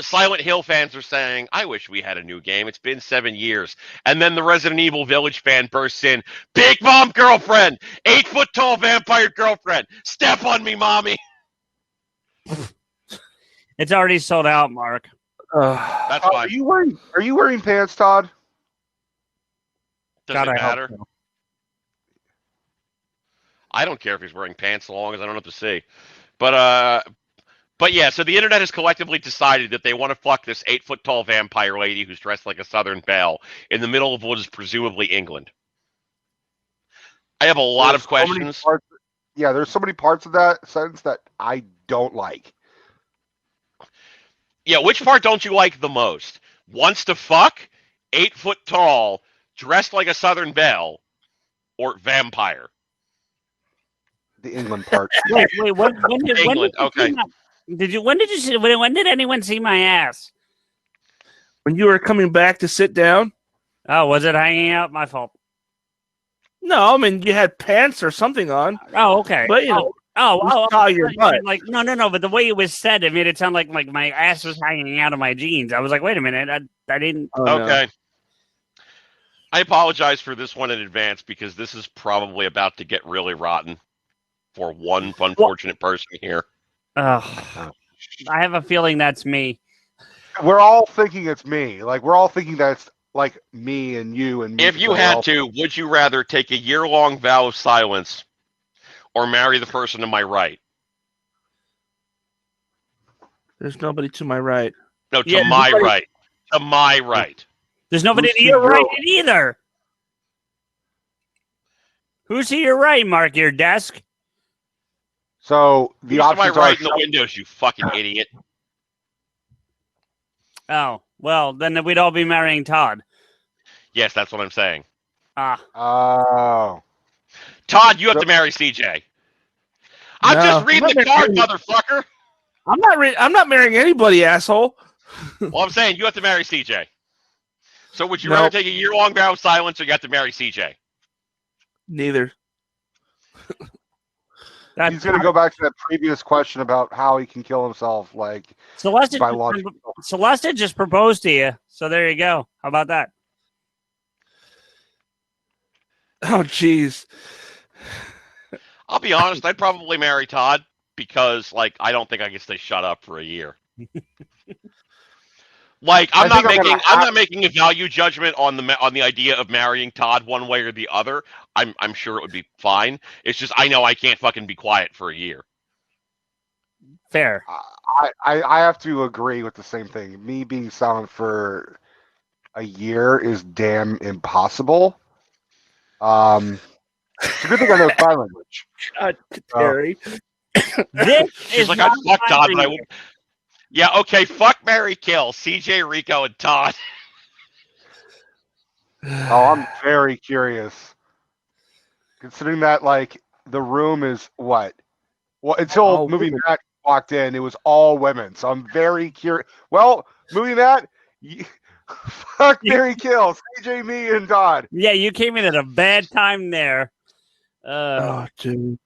Silent Hill fans are saying, I wish we had a new game. It's been 7 years. And then the Resident Evil Village fan bursts in, Big Mom girlfriend, 8-foot tall vampire girlfriend. Step on me, mommy. It's already sold out, Mark. That's fine. Are you wearing pants, Todd? Does God, it I hope matter? so. I don't care if he's wearing pants so long as I don't have to see. But yeah, so the internet has collectively decided that they want to fuck this 8-foot tall vampire lady who's dressed like a Southern belle in the middle of what is presumably England. I have a lot of questions. There's so many parts of that sentence that I don't like. Yeah, which part don't you like the most? Wants to fuck, 8-foot tall, dressed like a Southern belle, or vampire? The England part. Wait, when did England, okay. When did anyone see my ass? When you were coming back to sit down? Oh, was it hanging out? My fault. No, I mean you had pants or something on. Oh, okay. But you know, your butt. Like no. But the way it was said, it made it sound like my ass was hanging out of my jeans. I was like, wait a minute, I didn't. Oh, no. Okay. I apologize for this one in advance because this is probably about to get really rotten for one unfortunate person here. I have a feeling that's me. We're all thinking it's me. Like we're all thinking that's like me and you and me. If you had to, would you rather take a year-long vow of silence or marry the person to my right? There's nobody to my right. No, to my right. To my right. There's nobody to your right either. Who's to your right, Mark? Your desk? So the Who's to my options are right in the windows, you fucking idiot. Oh, well, then we'd all be marrying Todd. Yes, that's what I'm saying. Ah, Oh. Todd, you have to marry CJ. I'm No, just I'm reading not the card, marrying- motherfucker. I'm not marrying anybody, asshole. Well, I'm saying you have to marry CJ. So would you No. rather take a year-long vow of silence or you have to marry CJ? Neither. that's He's going to go back to that previous question about how he can kill himself, like Celeste. biological. Celeste just proposed to you, so there you go. How about that? Oh, jeez. I'll be honest, I'd probably marry Todd because, like, I don't think I can stay shut up for a year. Like, I'm not making a value judgment on the idea of marrying Todd one way or the other. I'm sure it would be fine. It's just I know I can't fucking be quiet for a year. Fair. I have to agree with the same thing. Me being silent for a year is damn impossible. It's a good thing I know sign language. God, Terry. This She's is like, not I'd fuck my Todd, but I reading. would. Yeah, okay, fuck, marry, kill. CJ, Rico, and Todd. Oh, I'm very curious. Considering that, like, the room is what? Well, until movie Matt walked in, it was all women. So I'm very curious. Well, movie Matt, fuck, marry, kill. CJ, me, and Todd. Yeah, you came in at a bad time there. Oh, dude.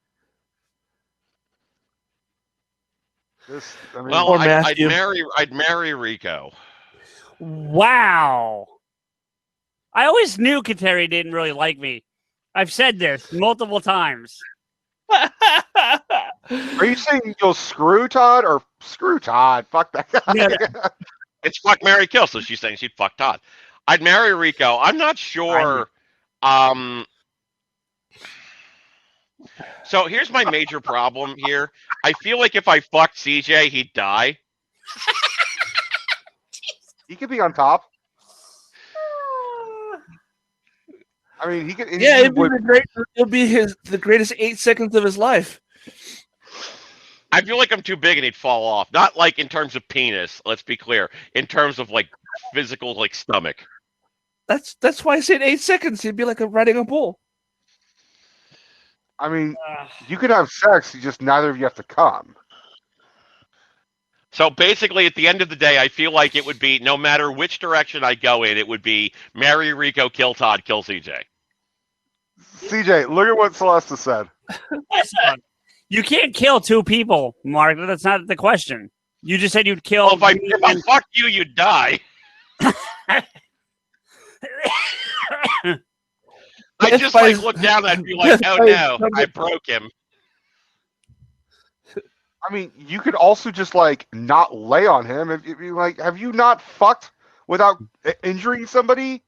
Well, Poor I'd Matthew. marry Rico. Wow. I always knew Kateri didn't really like me. I've said this multiple times. Are you saying you'll screw Todd or screw Todd? Fuck that guy. Yeah. It's fuck, marry, kill. So she's saying she'd fuck Todd. I'd marry Rico. I'm not sure. So here's my major problem here. I feel like if I fucked CJ, he'd die. He could be on top. I mean, he could. Yeah, he it'd be it'll be the greatest 8 seconds of his life. I feel like I'm too big and he'd fall off. Not like in terms of penis, let's be clear. In terms of like physical, like stomach. That's why I said 8 seconds. He'd be like riding a bull. I mean, you could have sex, just neither of you have to come. So basically, at the end of the day, I feel like it would be, no matter which direction I go in, it would be marry Rico, kill Todd, kill CJ. CJ, look at what Celeste said. You can't kill two people, Mark. That's not the question. You just said you'd kill. Well, if I fuck you, you'd die. I just like look down and I'd be like, oh no, I broke him. I mean, you could also just like not lay on him. If you like, have you not fucked without injuring somebody?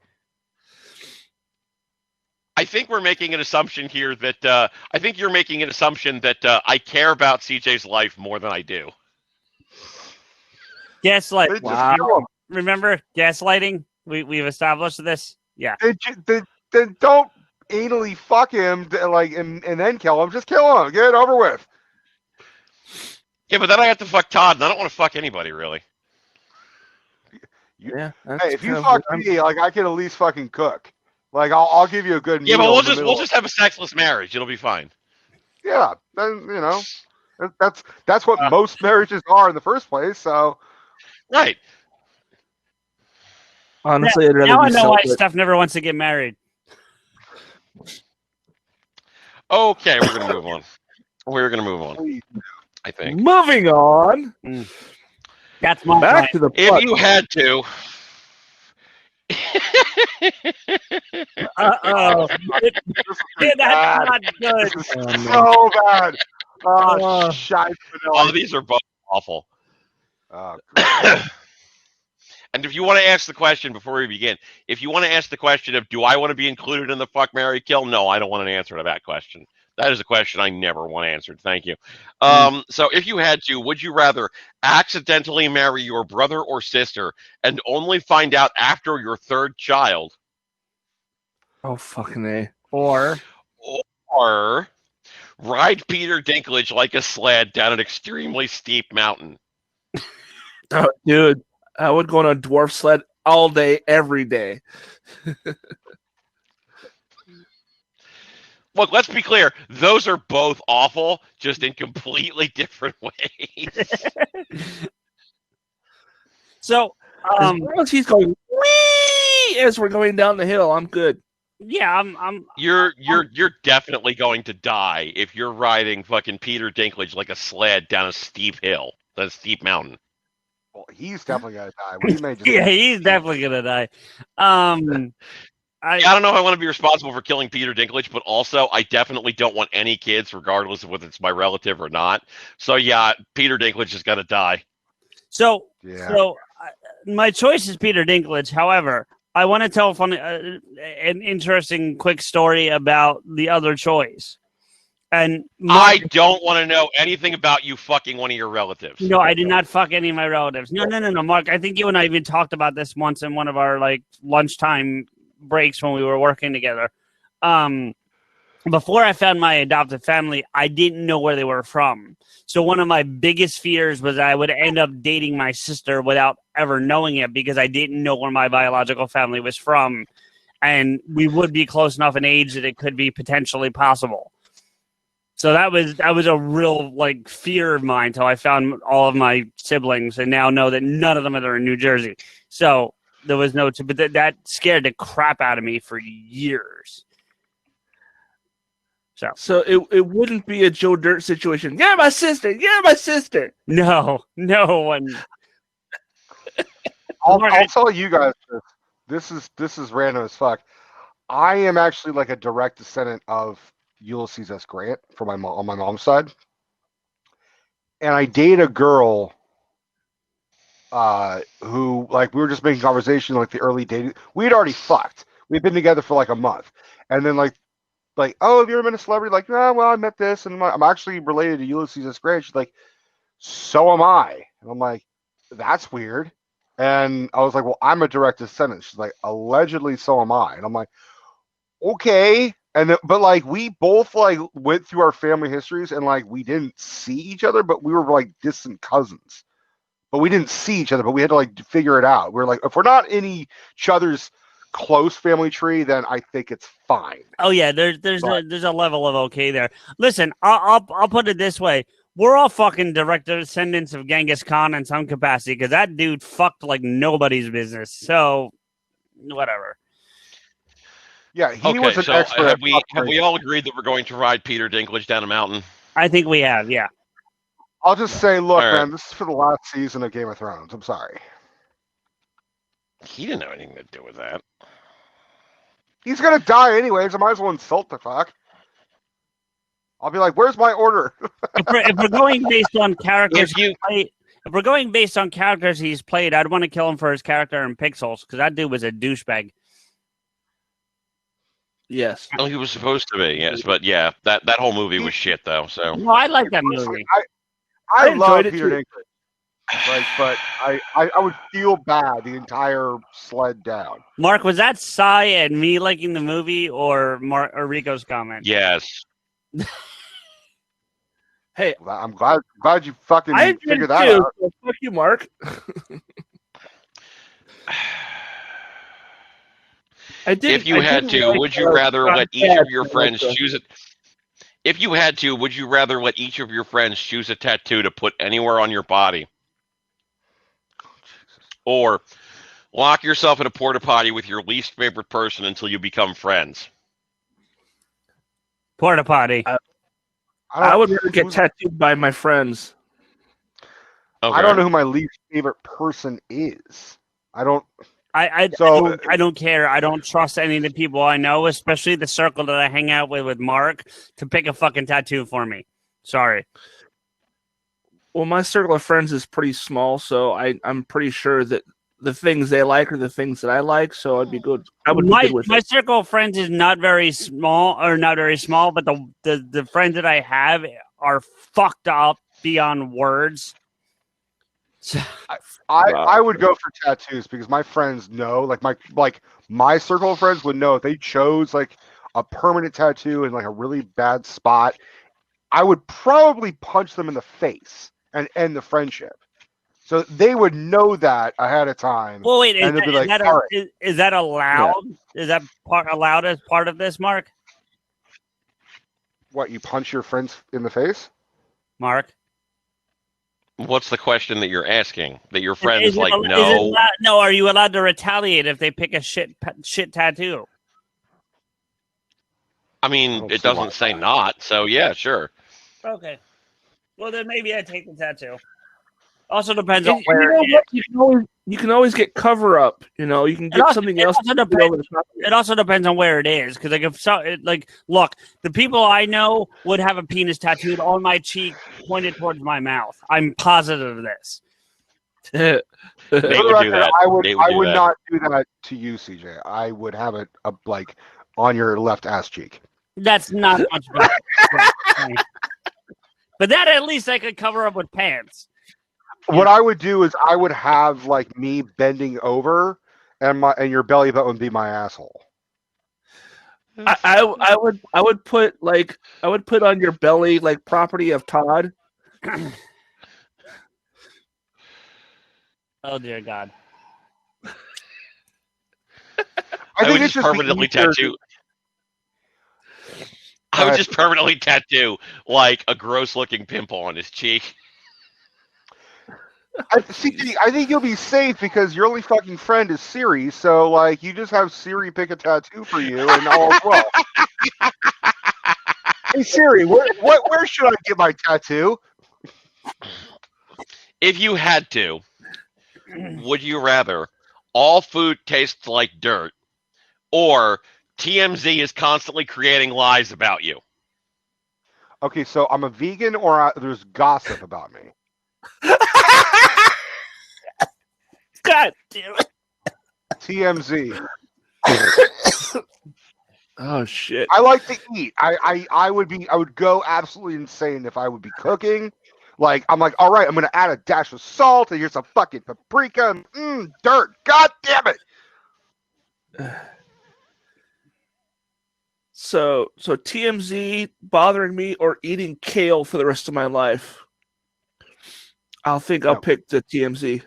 I think we're making an assumption here that I think you're making an assumption that I care about CJ's life more than I do. Gaslight. Wow. Remember gaslighting? We've established this. Yeah. Then don't anally fuck him and then kill him. Just kill him. Get it over with. Yeah, but then I have to fuck Todd, and I don't want to fuck anybody really. Yeah. Hey, if you fuck me, like I can at least fucking cook. Like I'll give you a good meal. Yeah, but we'll just have a sexless marriage. It'll be fine. Yeah, then that's what most marriages are in the first place. So right. Honestly, I'd rather now be I know why celibate. Steph never wants to get married. Okay, we're gonna move on. We're gonna move on. I think. Moving on. That's my Back to the If plot. you had to. Uh-oh. That's not good. this is so bad. Oh, shite vanilla. Oh, these are both awful. Oh, And if you want to ask the question before we begin, if you want to ask the question of, do I want to be included in the fuck, marry, kill? No, I don't want an answer to that question. That is a question I never want answered. Thank you. So if you had to, would you rather accidentally marry your brother or sister and only find out after your third child? Oh, fucking A. Or Or Ride Peter Dinklage like a sled down an extremely steep mountain. Oh, dude, I would go on a dwarf sled all day, every day. Look, let's be clear. Those are both awful, just in completely different ways. So, As long as he's going wee as we're going down the hill, I'm good. yeah, You're definitely going to die if you're riding fucking Peter Dinklage like a sled down a steep hill, a steep mountain. Well, he's definitely gonna die. We may just yeah, he's definitely gonna die. I don't know if I want to be responsible for killing Peter Dinklage, but also I definitely don't want any kids, regardless of whether it's my relative or not. So yeah, Peter Dinklage is gonna die. So, Yeah. my choice is Peter Dinklage. However, I want to tell an interesting, quick story about the other choice. And I don't want to know anything about you fucking one of your relatives. No, I did not fuck any of my relatives. No, Mark. I think you and I even talked about this once in one of our like lunchtime breaks when we were working together. Before I found my adopted family, I didn't know where they were from. So one of my biggest fears was I would end up dating my sister without ever knowing it because I didn't know where my biological family was from. And we would be close enough in age that it could be potentially possible. So that was a real like fear of mine until I found all of my siblings and now know that none of them are in New Jersey. So there was no, but that scared the crap out of me for years. So it wouldn't be a Joe Dirt situation. Yeah, my sister. Yeah, my sister. No one. I'll tell you guys this is random as fuck. I am actually like a direct descendant of Ulysses S. Grant from my mom on my mom's side, and I date a girl who like we were just making conversation like the early dating. We had already fucked. We'd been together for like a month, and then like oh, have you ever been a celebrity? Like, no, well, I met this, and I'm actually related to Ulysses S. Grant. She's like, so am I, and I'm like, that's weird. And I was like, well, I'm a direct descendant. She's like, allegedly, so am I, and I'm like, okay. And then, but like we both like went through our family histories and like we didn't see each other, but we were like distant cousins. But we didn't see each other, but we had to like figure it out. We're like, if we're not in each other's close family tree, then I think it's fine. Oh yeah, there's a level of okay there. Listen, I'll put it this way: we're all fucking direct descendants of Genghis Khan in some capacity because that dude fucked like nobody's business. So whatever. Yeah, he was an expert. Have we all agreed that we're going to ride Peter Dinklage down a mountain? I think we have, yeah. I'll just say, look, All right. man, this is for the last season of Game of Thrones. I'm sorry. He didn't have anything to do with that. He's gonna die anyways. I might as well insult the fuck. I'll be like, "Where's my order?" if we're going based on characters, if we're going based on characters he's played, I'd want to kill him for his character in Pixels because that dude was a douchebag. Yes. Well, he was supposed to be, yes, but yeah, that whole movie was shit though. So no, I like that movie. I love Peter Dinklage, like, but I would feel bad the entire sled down. Mark, was that Cy and me liking the movie, or Rico's comment? Yes. Hey, I'm glad you fucking figured that out. So fuck you, Mark. If you had to, would you rather let each of your friends choose it? If you had to, would you rather let each of your friends choose a tattoo to put anywhere on your body? Or lock yourself in a porta potty with your least favorite person until you become friends? Porta potty. I would rather get tattooed by my friends. Okay. I don't know who my least favorite person is. I don't care. I don't trust any of the people I know, especially the circle that I hang out with Mark, to pick a fucking tattoo for me. Sorry. Well, my circle of friends is pretty small, so I'm pretty sure that the things they like are the things that I like, so I'd be good. I would be good with my it. circle of friends is not very small, but the friends that I have are fucked up beyond words. So, I would go for tattoos because my friends know, like my circle of friends would know if they chose like a permanent tattoo in like a really bad spot I would probably punch them in the face and end the friendship. So they would know that ahead of time. Well, wait, and they'd be like, all right. is that allowed? Yeah. Is that allowed as part of this, Mark? What, you punch your friends in the face? Mark? What's the question that you're asking? That your friend Is is like, it, no? No, are you allowed to retaliate if they pick a shit tattoo? I mean, it doesn't say not, so yeah, sure. Okay. Well, then maybe I take the tattoo. Also depends on where you can always get cover up. You know, you can get something else. It also depends on where it is, because look, the people I know would have a penis tattooed on my cheek, pointed towards my mouth. I'm positive of this. They would do that. I would not do that to you, CJ. I would have it like on your left ass cheek. That's not much better. But that at least I could cover up with pants. What I would do is I would have like me bending over, and your belly button would be my asshole. I would put on your belly like property of Todd. Oh dear God! I would just permanently tattoo. I would just permanently tattoo like a gross-looking pimple on his cheek. I think you'll be safe because your only fucking friend is Siri. So like, you just have Siri pick a tattoo for you, and all is well. Hey Siri, where should I get my tattoo? If you had to, would you rather all food tastes like dirt, or TMZ is constantly creating lies about you? Okay, so I'm a vegan, or there's gossip about me. God damn it. TMZ. Oh shit! I like to eat. I would go absolutely insane if I would be cooking. Like, I'm like, all right, I'm gonna add a dash of salt, and here's some fucking paprika, and dirt. God damn it! So TMZ bothering me or eating kale for the rest of my life? I'll pick the TMZ.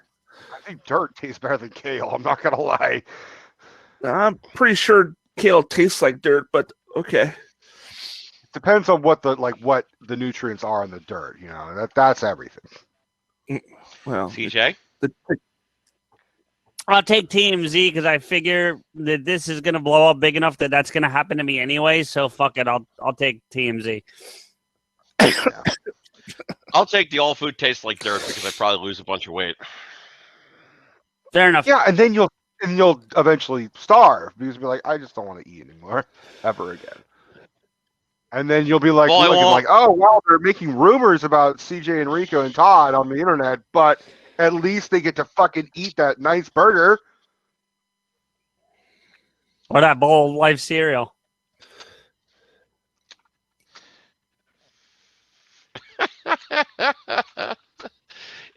I think dirt tastes better than kale. I'm not gonna lie. I'm pretty sure kale tastes like dirt, but okay. Depends on what the nutrients are in the dirt. You know, that's everything. Well, CJ, I'll take TMZ because I figure that this is gonna blow up big enough that that's gonna happen to me anyway. So fuck it, I'll take TMZ. I'll take the all food tastes like dirt because I probably lose a bunch of weight. Fair enough. Yeah, and then you'll eventually starve because you'll be like, I just don't want to eat anymore ever again. And then you'll be like, oh wow, they're making rumors about CJ and Rico and Todd on the internet, but at least they get to fucking eat that nice burger. Or that bowl of life cereal.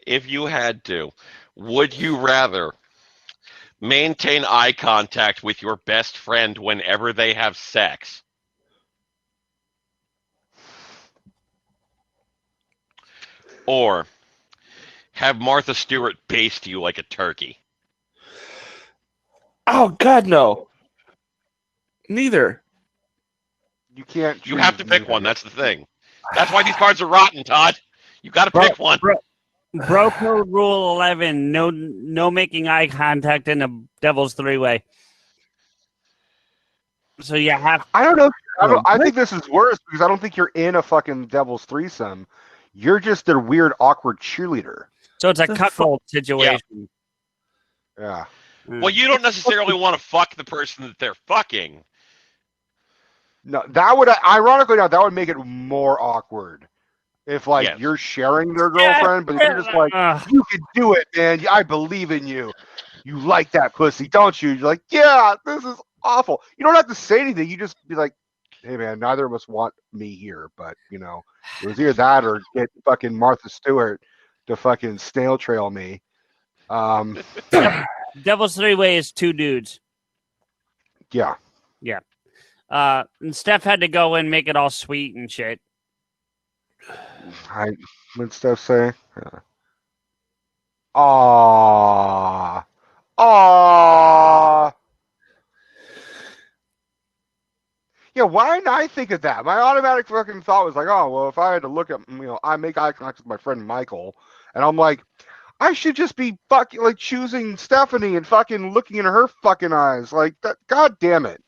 If you had to, would you rather maintain eye contact with your best friend whenever they have sex, or have Martha Stewart baste you like a turkey? Oh God, no. Neither. You can't. You have to pick one. That's the thing. That's why these cards are rotten, Todd. You got to pick one. Bro code rule 11: no making eye contact in a devil's three-way. So you have. I don't know. I think this is worse because I don't think you're in a fucking devil's threesome. You're just their weird, awkward cheerleader. So it's a cuckold situation. Yeah. Well, you don't necessarily want to fuck the person that they're fucking. No, that would ironically now that would make it more awkward if you're sharing their girlfriend, but you're just like, you can do it, man. I believe in you. You like that pussy, don't you? You're like, yeah, this is awful. You don't have to say anything. You just be like, hey, man, neither of us want me here, but it was either that or get fucking Martha Stewart to fucking snail trail me. Devil's three-way is two dudes. Yeah. Yeah. And Steph had to go and make it all sweet and shit. What'd Steph say? Aww. Aww. Yeah, why didn't I think of that? My automatic fucking thought was like, oh, well, if I had to look at, I make eye contact with my friend Michael, and I'm like, I should just be fucking like choosing Stephanie and fucking looking in her fucking eyes. Like, that, God damn it.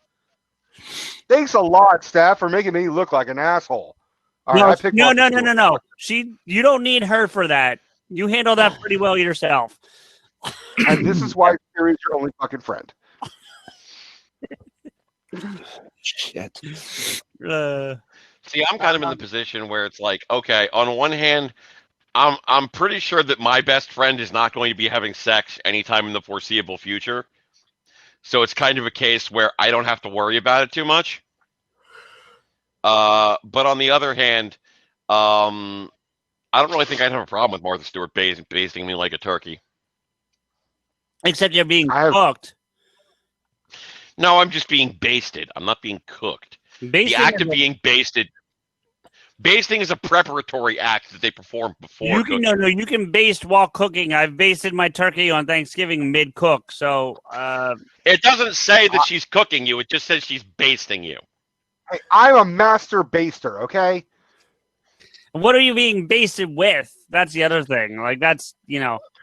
Thanks a lot, Steph, for making me look like an asshole. All right, I picked No. Martha Stewart. You don't need her for that. You handle that pretty well yourself. And this is why Siri's your only fucking friend. Shit. See, I'm kind of in the position where it's like, okay, on one hand, I'm pretty sure that my best friend is not going to be having sex anytime in the foreseeable future. So it's kind of a case where I don't have to worry about it too much. But on the other hand, I don't really think I'd have a problem with Martha Stewart basting me like a turkey. Except you're being cooked. No, I'm just being basted. I'm not being cooked. The act of being basted. Basting is a preparatory act that they perform before cooking. No, you can baste while cooking. I've basted my turkey on Thanksgiving mid-cook, so... It doesn't say that she's cooking you. It just says she's basting you. Hey, I'm a master baster, okay? What are you being basted with? That's the other thing. Like, that's,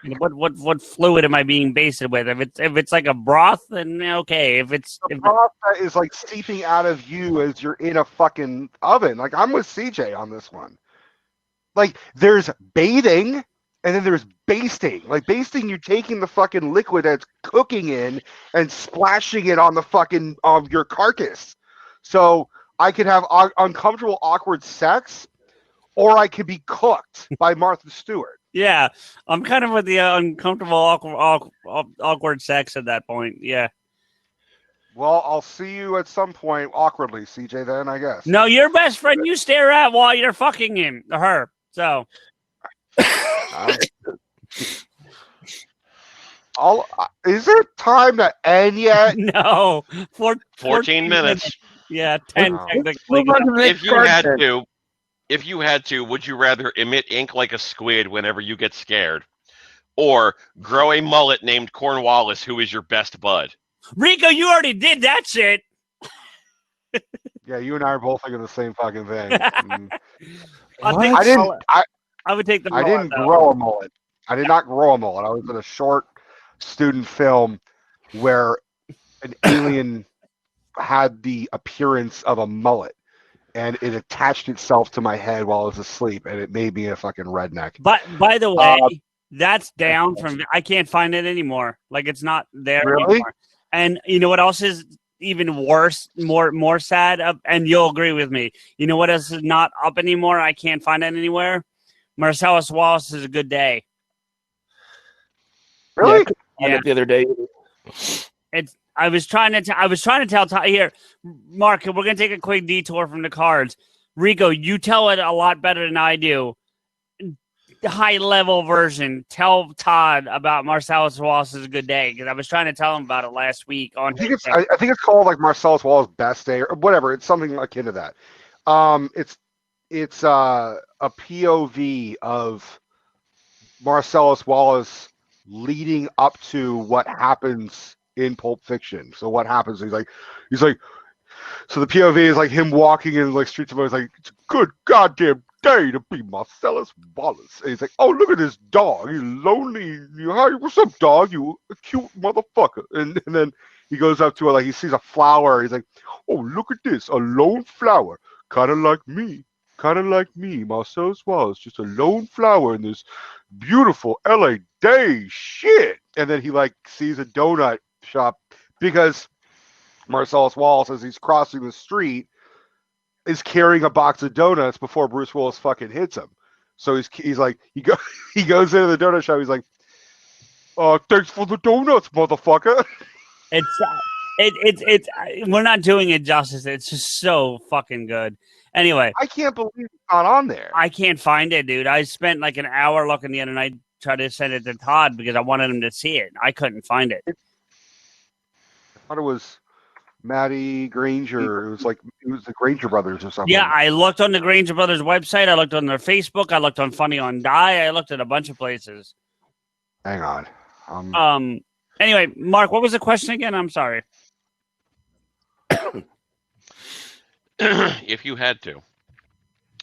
what fluid am I being basted with? If it's like a broth, then okay. If broth that is like seeping out of you as you're in a fucking oven. Like, I'm with CJ on this one. Like, there's bathing and then there's basting. Like, basting, you're taking the fucking liquid that's cooking in and splashing it on the fucking of your carcass. So I could have uncomfortable, awkward sex, or I could be cooked by Martha Stewart. Yeah, I'm kind of with the uncomfortable, awkward sex at that point. Yeah. Well, I'll see you at some point awkwardly, CJ. Then I guess. No, your best friend you stare at while you're fucking him or her. So. Is there time to end yet? No. 14 minutes. Yeah, 10 technically. If you had to, would you rather emit ink like a squid whenever you get scared, or grow a mullet named Cornwallis, who is your best bud? Rico, you already did that shit. Yeah, you and I are both thinking the same fucking thing. I would take the mullet. I didn't grow a mullet. I did not grow a mullet. I was in a short student film where an alien had the appearance of a mullet, and it attached itself to my head while I was asleep, and it made me a fucking redneck. But by the way, that's down from. I can't find it anymore. Like, it's not there anymore. And you know what else is even worse, more sad? And you'll agree with me. You know what else is not up anymore? I can't find it anywhere. Marcellus Wallace is a good day. Really? Yeah. The other day. I was trying to tell here, Mark. We're gonna take a quick detour from the cards. Rico, you tell it a lot better than I do. The high level version. Tell Todd about Marcellus Wallace's good day, because I was trying to tell him about it last week. I think it's called like Marcellus Wallace's best day or whatever. It's something akin to that. It's a POV of Marcellus Wallace leading up to what happens in Pulp Fiction. So what happens? He's like, so the POV is like him walking in like streets of. He's like, it's a good goddamn day to be Marcellus Wallace. And he's like, oh, look at this dog. He's lonely. What's up, dog? You a cute motherfucker. And then he goes up to her, like he sees a flower. He's like, oh, look at this, a lone flower, kind of like me, Marcellus Wallace, just a lone flower in this beautiful LA day. Shit. And then he like sees a donut shop, because Marcellus Wallace, as he's crossing the street, is carrying a box of donuts before Bruce Willis fucking hits him. So he's like, he goes into the donut shop. He's like, thanks for the donuts, motherfucker. It's we're not doing it justice. It's just so fucking good. Anyway, I can't believe it's not on there. I can't find it, dude. I spent like an hour looking the other night, tried to send it to Todd because I wanted him to see it. I couldn't find it. I thought it was Maddie Granger. It was the Granger brothers or something. Yeah, I looked on the Granger Brothers website. I looked on their Facebook. I looked on Funny on Die. I looked at a bunch of places. Hang on. Anyway, Mark, what was the question again? I'm sorry. If you had to,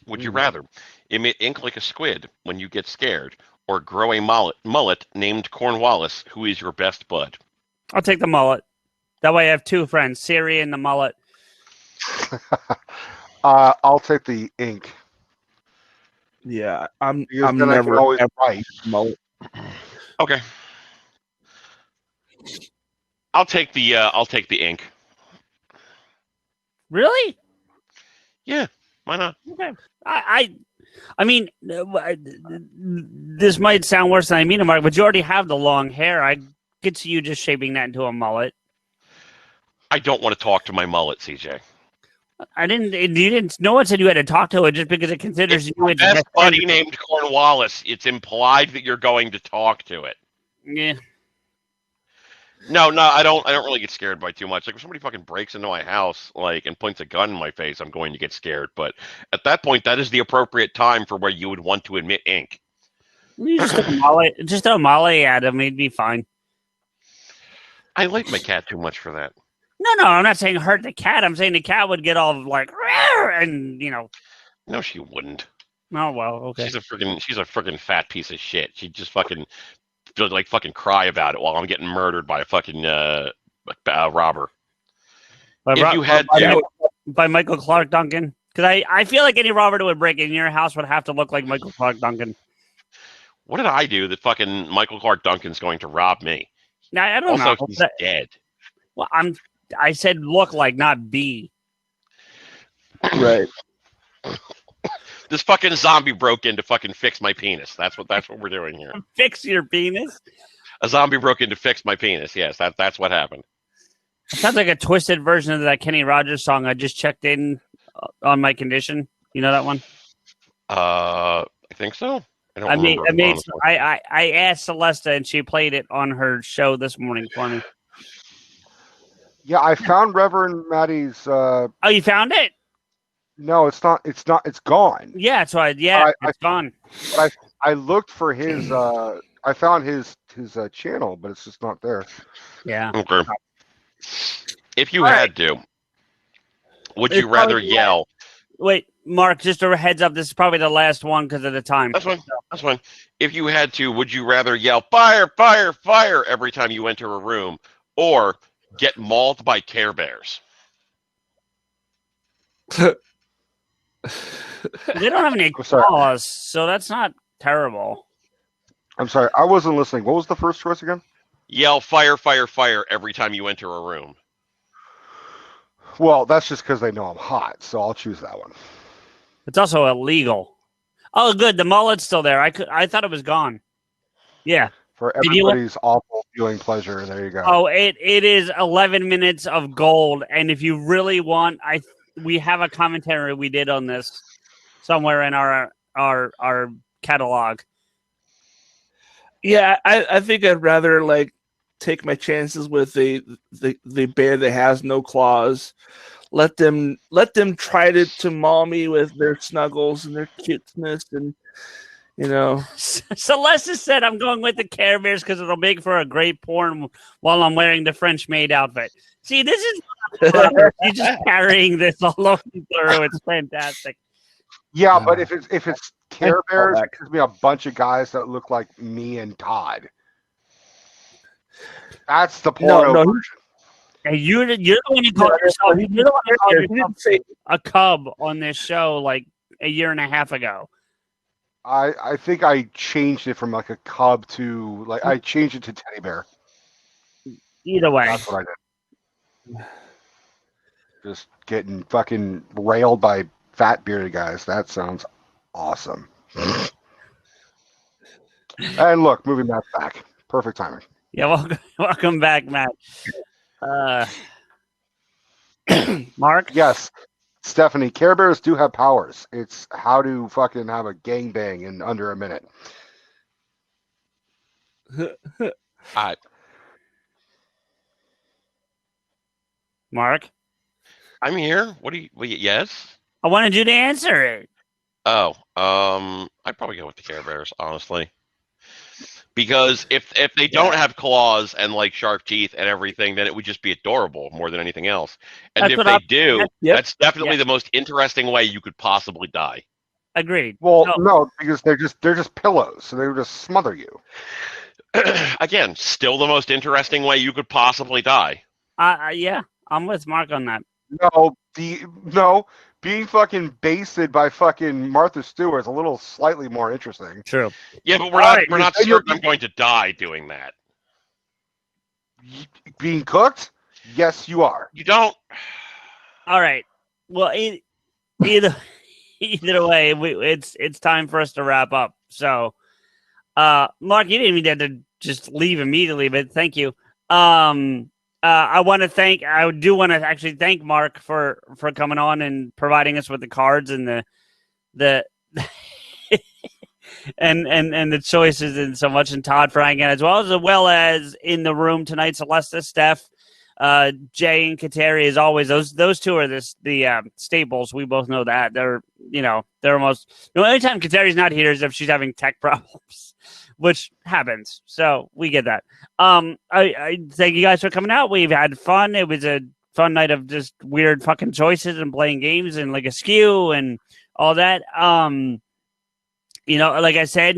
would you rather emit ink like a squid when you get scared, or grow a mullet named Cornwallis, who is your best bud? I'll take the mullet. That way I have two friends, Siri and the mullet. I'll take the ink. Yeah, I'm Because then never I can always ever write. mullet. Okay. I'll take the ink. Really? Yeah, why not? Okay. I mean, this might sound worse than I mean, Mark, but you already have the long hair. I could see you just shaping that into a mullet. I don't want to talk to my mullet, CJ. You didn't. No one said you had to talk to it just because it considers It's you your its best buddy named Cornwallis. It's implied that you're going to talk to it. Yeah. No, I don't really get scared by too much. Like if somebody fucking breaks into my house, and points a gun in my face, I'm going to get scared. But at that point, that is the appropriate time for where you would want to emit ink. You just throw a molly at him, he'd be fine. I like my cat too much for that. No, I'm not saying hurt the cat. I'm saying the cat would get all like, and No, she wouldn't. Oh well, okay. She's a freaking fat piece of shit. She'd just fucking cry about it while I'm getting murdered by a fucking robber. If you had to, by Michael Clark Duncan, because I feel like any robber that would break in your house would have to look like Michael Clark Duncan. What did I do that fucking Michael Clark Duncan's going to rob me? Now I don't know. Also, he's dead. Well, I said look like, not be. Right. This fucking zombie broke in to fucking fix my penis. That's what we're doing here. Fix your penis? A zombie broke in to fix my penis. Yes, that's what happened. It sounds like a twisted version of that Kenny Rogers song. I just checked in on my condition. You know that one? I think so. I asked Celesta and she played it on her show this morning for me. Yeah, I found Reverend Maddie's. Oh, you found it? No, it's not. It's not. It's gone. Yeah, it's gone. I looked for his. I found his channel, but it's just not there. Yeah. Okay. If you had to, would you rather yell? Wait, Mark, just a heads up. This is probably the last one because of the time. That's fine. If you had to, would you rather yell "fire, fire, fire" every time you enter a room, or get mauled by Care Bears? They don't have any claws, so that's not terrible. I'm sorry, I wasn't listening. What was the first choice again? Yell "fire, fire, fire" every time you enter a room. Well, that's just because they know I'm hot, so I'll choose that one. It's also illegal. Oh, good. The mullet's still there. I thought it was gone. Yeah. For everybody's awful viewing pleasure, there you go. Oh, it is 11 minutes of gold, and if you really want, we have a commentary we did on this somewhere in our catalog. Yeah, I think I'd rather take my chances with the bear that has no claws. Let them try to maul me with their snuggles and their cuteness, and Celeste said I'm going with the Care Bears because it'll make for a great porn while I'm wearing the French maid outfit. See, this is you're just carrying this all over through. It's fantastic. Yeah, but if it's Care Bears, it's gonna be a bunch of guys that look like me and Todd. That's the porno version. Hey, you're the one who called yourself a cub on this show like a year and a half ago. I think I changed it from a cub to I changed it to teddy bear. Either way, that's what I did. Just getting fucking railed by fat bearded guys. That sounds awesome. And look, moving Matt back. Perfect timing. Yeah, welcome back, Matt. Mark? Yes. Stephanie, Care Bears do have powers. It's how to fucking have a gangbang in under a minute. Mark. I'm here. What do you? Yes. I wanted you to answer it. Oh, I'd probably go with the Care Bears, honestly. Because if they don't have claws and like sharp teeth and everything, then it would just be adorable more than anything else. And That's if what they I. do, Yep. that's definitely Yeah. the most interesting way you could possibly die. Agreed. Well, So, no, because they're just pillows, so they would just smother you. Again, still the most interesting way you could possibly die. yeah, I'm with Mark on that. No, being fucking basted by fucking Martha Stewart is a little slightly more interesting. True. Yeah, but All right, we're not then you'll certain I'm going to die doing that. Being cooked? Yes, you are. You don't. All right. Well, either way, it's time for us to wrap up. So, Mark, you didn't even have to just leave immediately, but thank you. I do want to actually thank Mark for coming on and providing us with the cards and the and the choices and so much, and Todd for hanging as well as in the room tonight, Celesta, Steph, Jay, and Kateri. As always, those two are the staples. We both know that they're almost the only time Kateri's not here is if she's having tech problems, which happens. So we get that. I thank you guys for coming out. We've had fun. It was a fun night of just weird fucking choices and playing games and like Askew and all that. Like I said,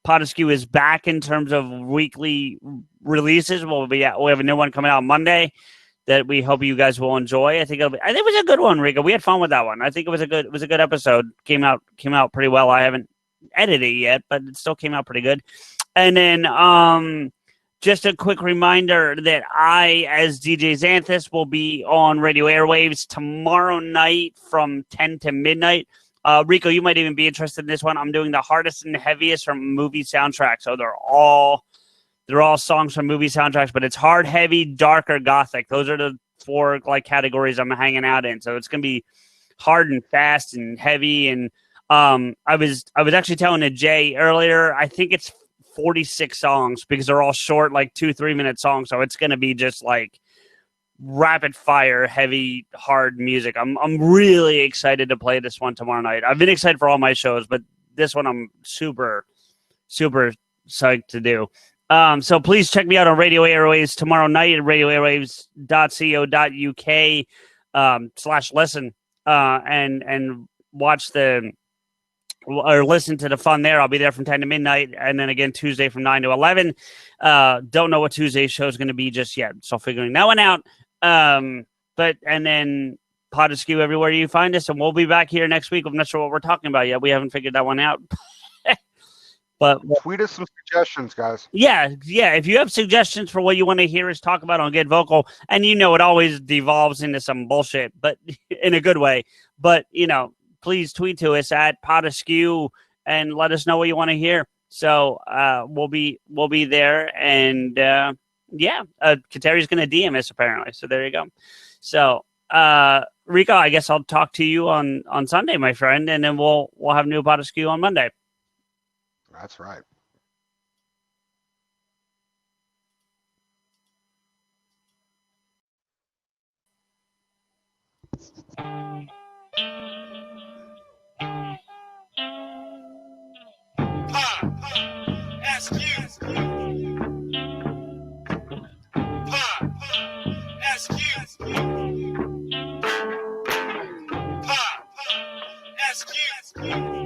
PodAskew is back in terms of weekly releases. We have a new one coming out Monday that we hope you guys will enjoy. I think it was a good one, Rico. We had fun with that one. I think it was a good episode. Came out pretty well. I haven't edited it yet, but it still came out pretty good. And then just a quick reminder that I, as DJ Xanthus, will be on radio airwaves tomorrow night from 10 to midnight. Rico, you might even be interested in this one. I'm doing the hardest and heaviest from movie soundtracks. So they're all songs from movie soundtracks, but it's hard, heavy, dark, or gothic. Those are the four categories I'm hanging out in. So it's gonna be hard and fast and heavy. And I was actually telling Jay earlier, I think it's 46 songs because they're all short, like 2-3 minute songs. So it's gonna be just like rapid fire, heavy, hard music. I'm really excited to play this one tomorrow night. I've been excited for all my shows, but this one I'm super, super psyched to do. So please check me out on Radio Airwaves tomorrow night at radioairwaves.co.uk/listen and watch or listen to the fun there. I'll be there from 10 to midnight, and then again Tuesday from 9 to 11. Don't know what Tuesday's show is going to be just yet, so figuring that one out. And then PodAskew everywhere you find us, and we'll be back here next week. I'm not sure what we're talking about yet. We haven't figured that one out. But tweet us some suggestions, guys. Yeah. If you have suggestions for what you want to hear us talk about on Get Vokl, and it always devolves into some bullshit, but in a good way. But please tweet to us at PodAskew and let us know what you want to hear. So we'll be there, and Kateri's going to DM us apparently. So there you go. So Rico, I guess I'll talk to you on Sunday, my friend, and then we'll have new PodAskew on Monday. That's right. PodAskew.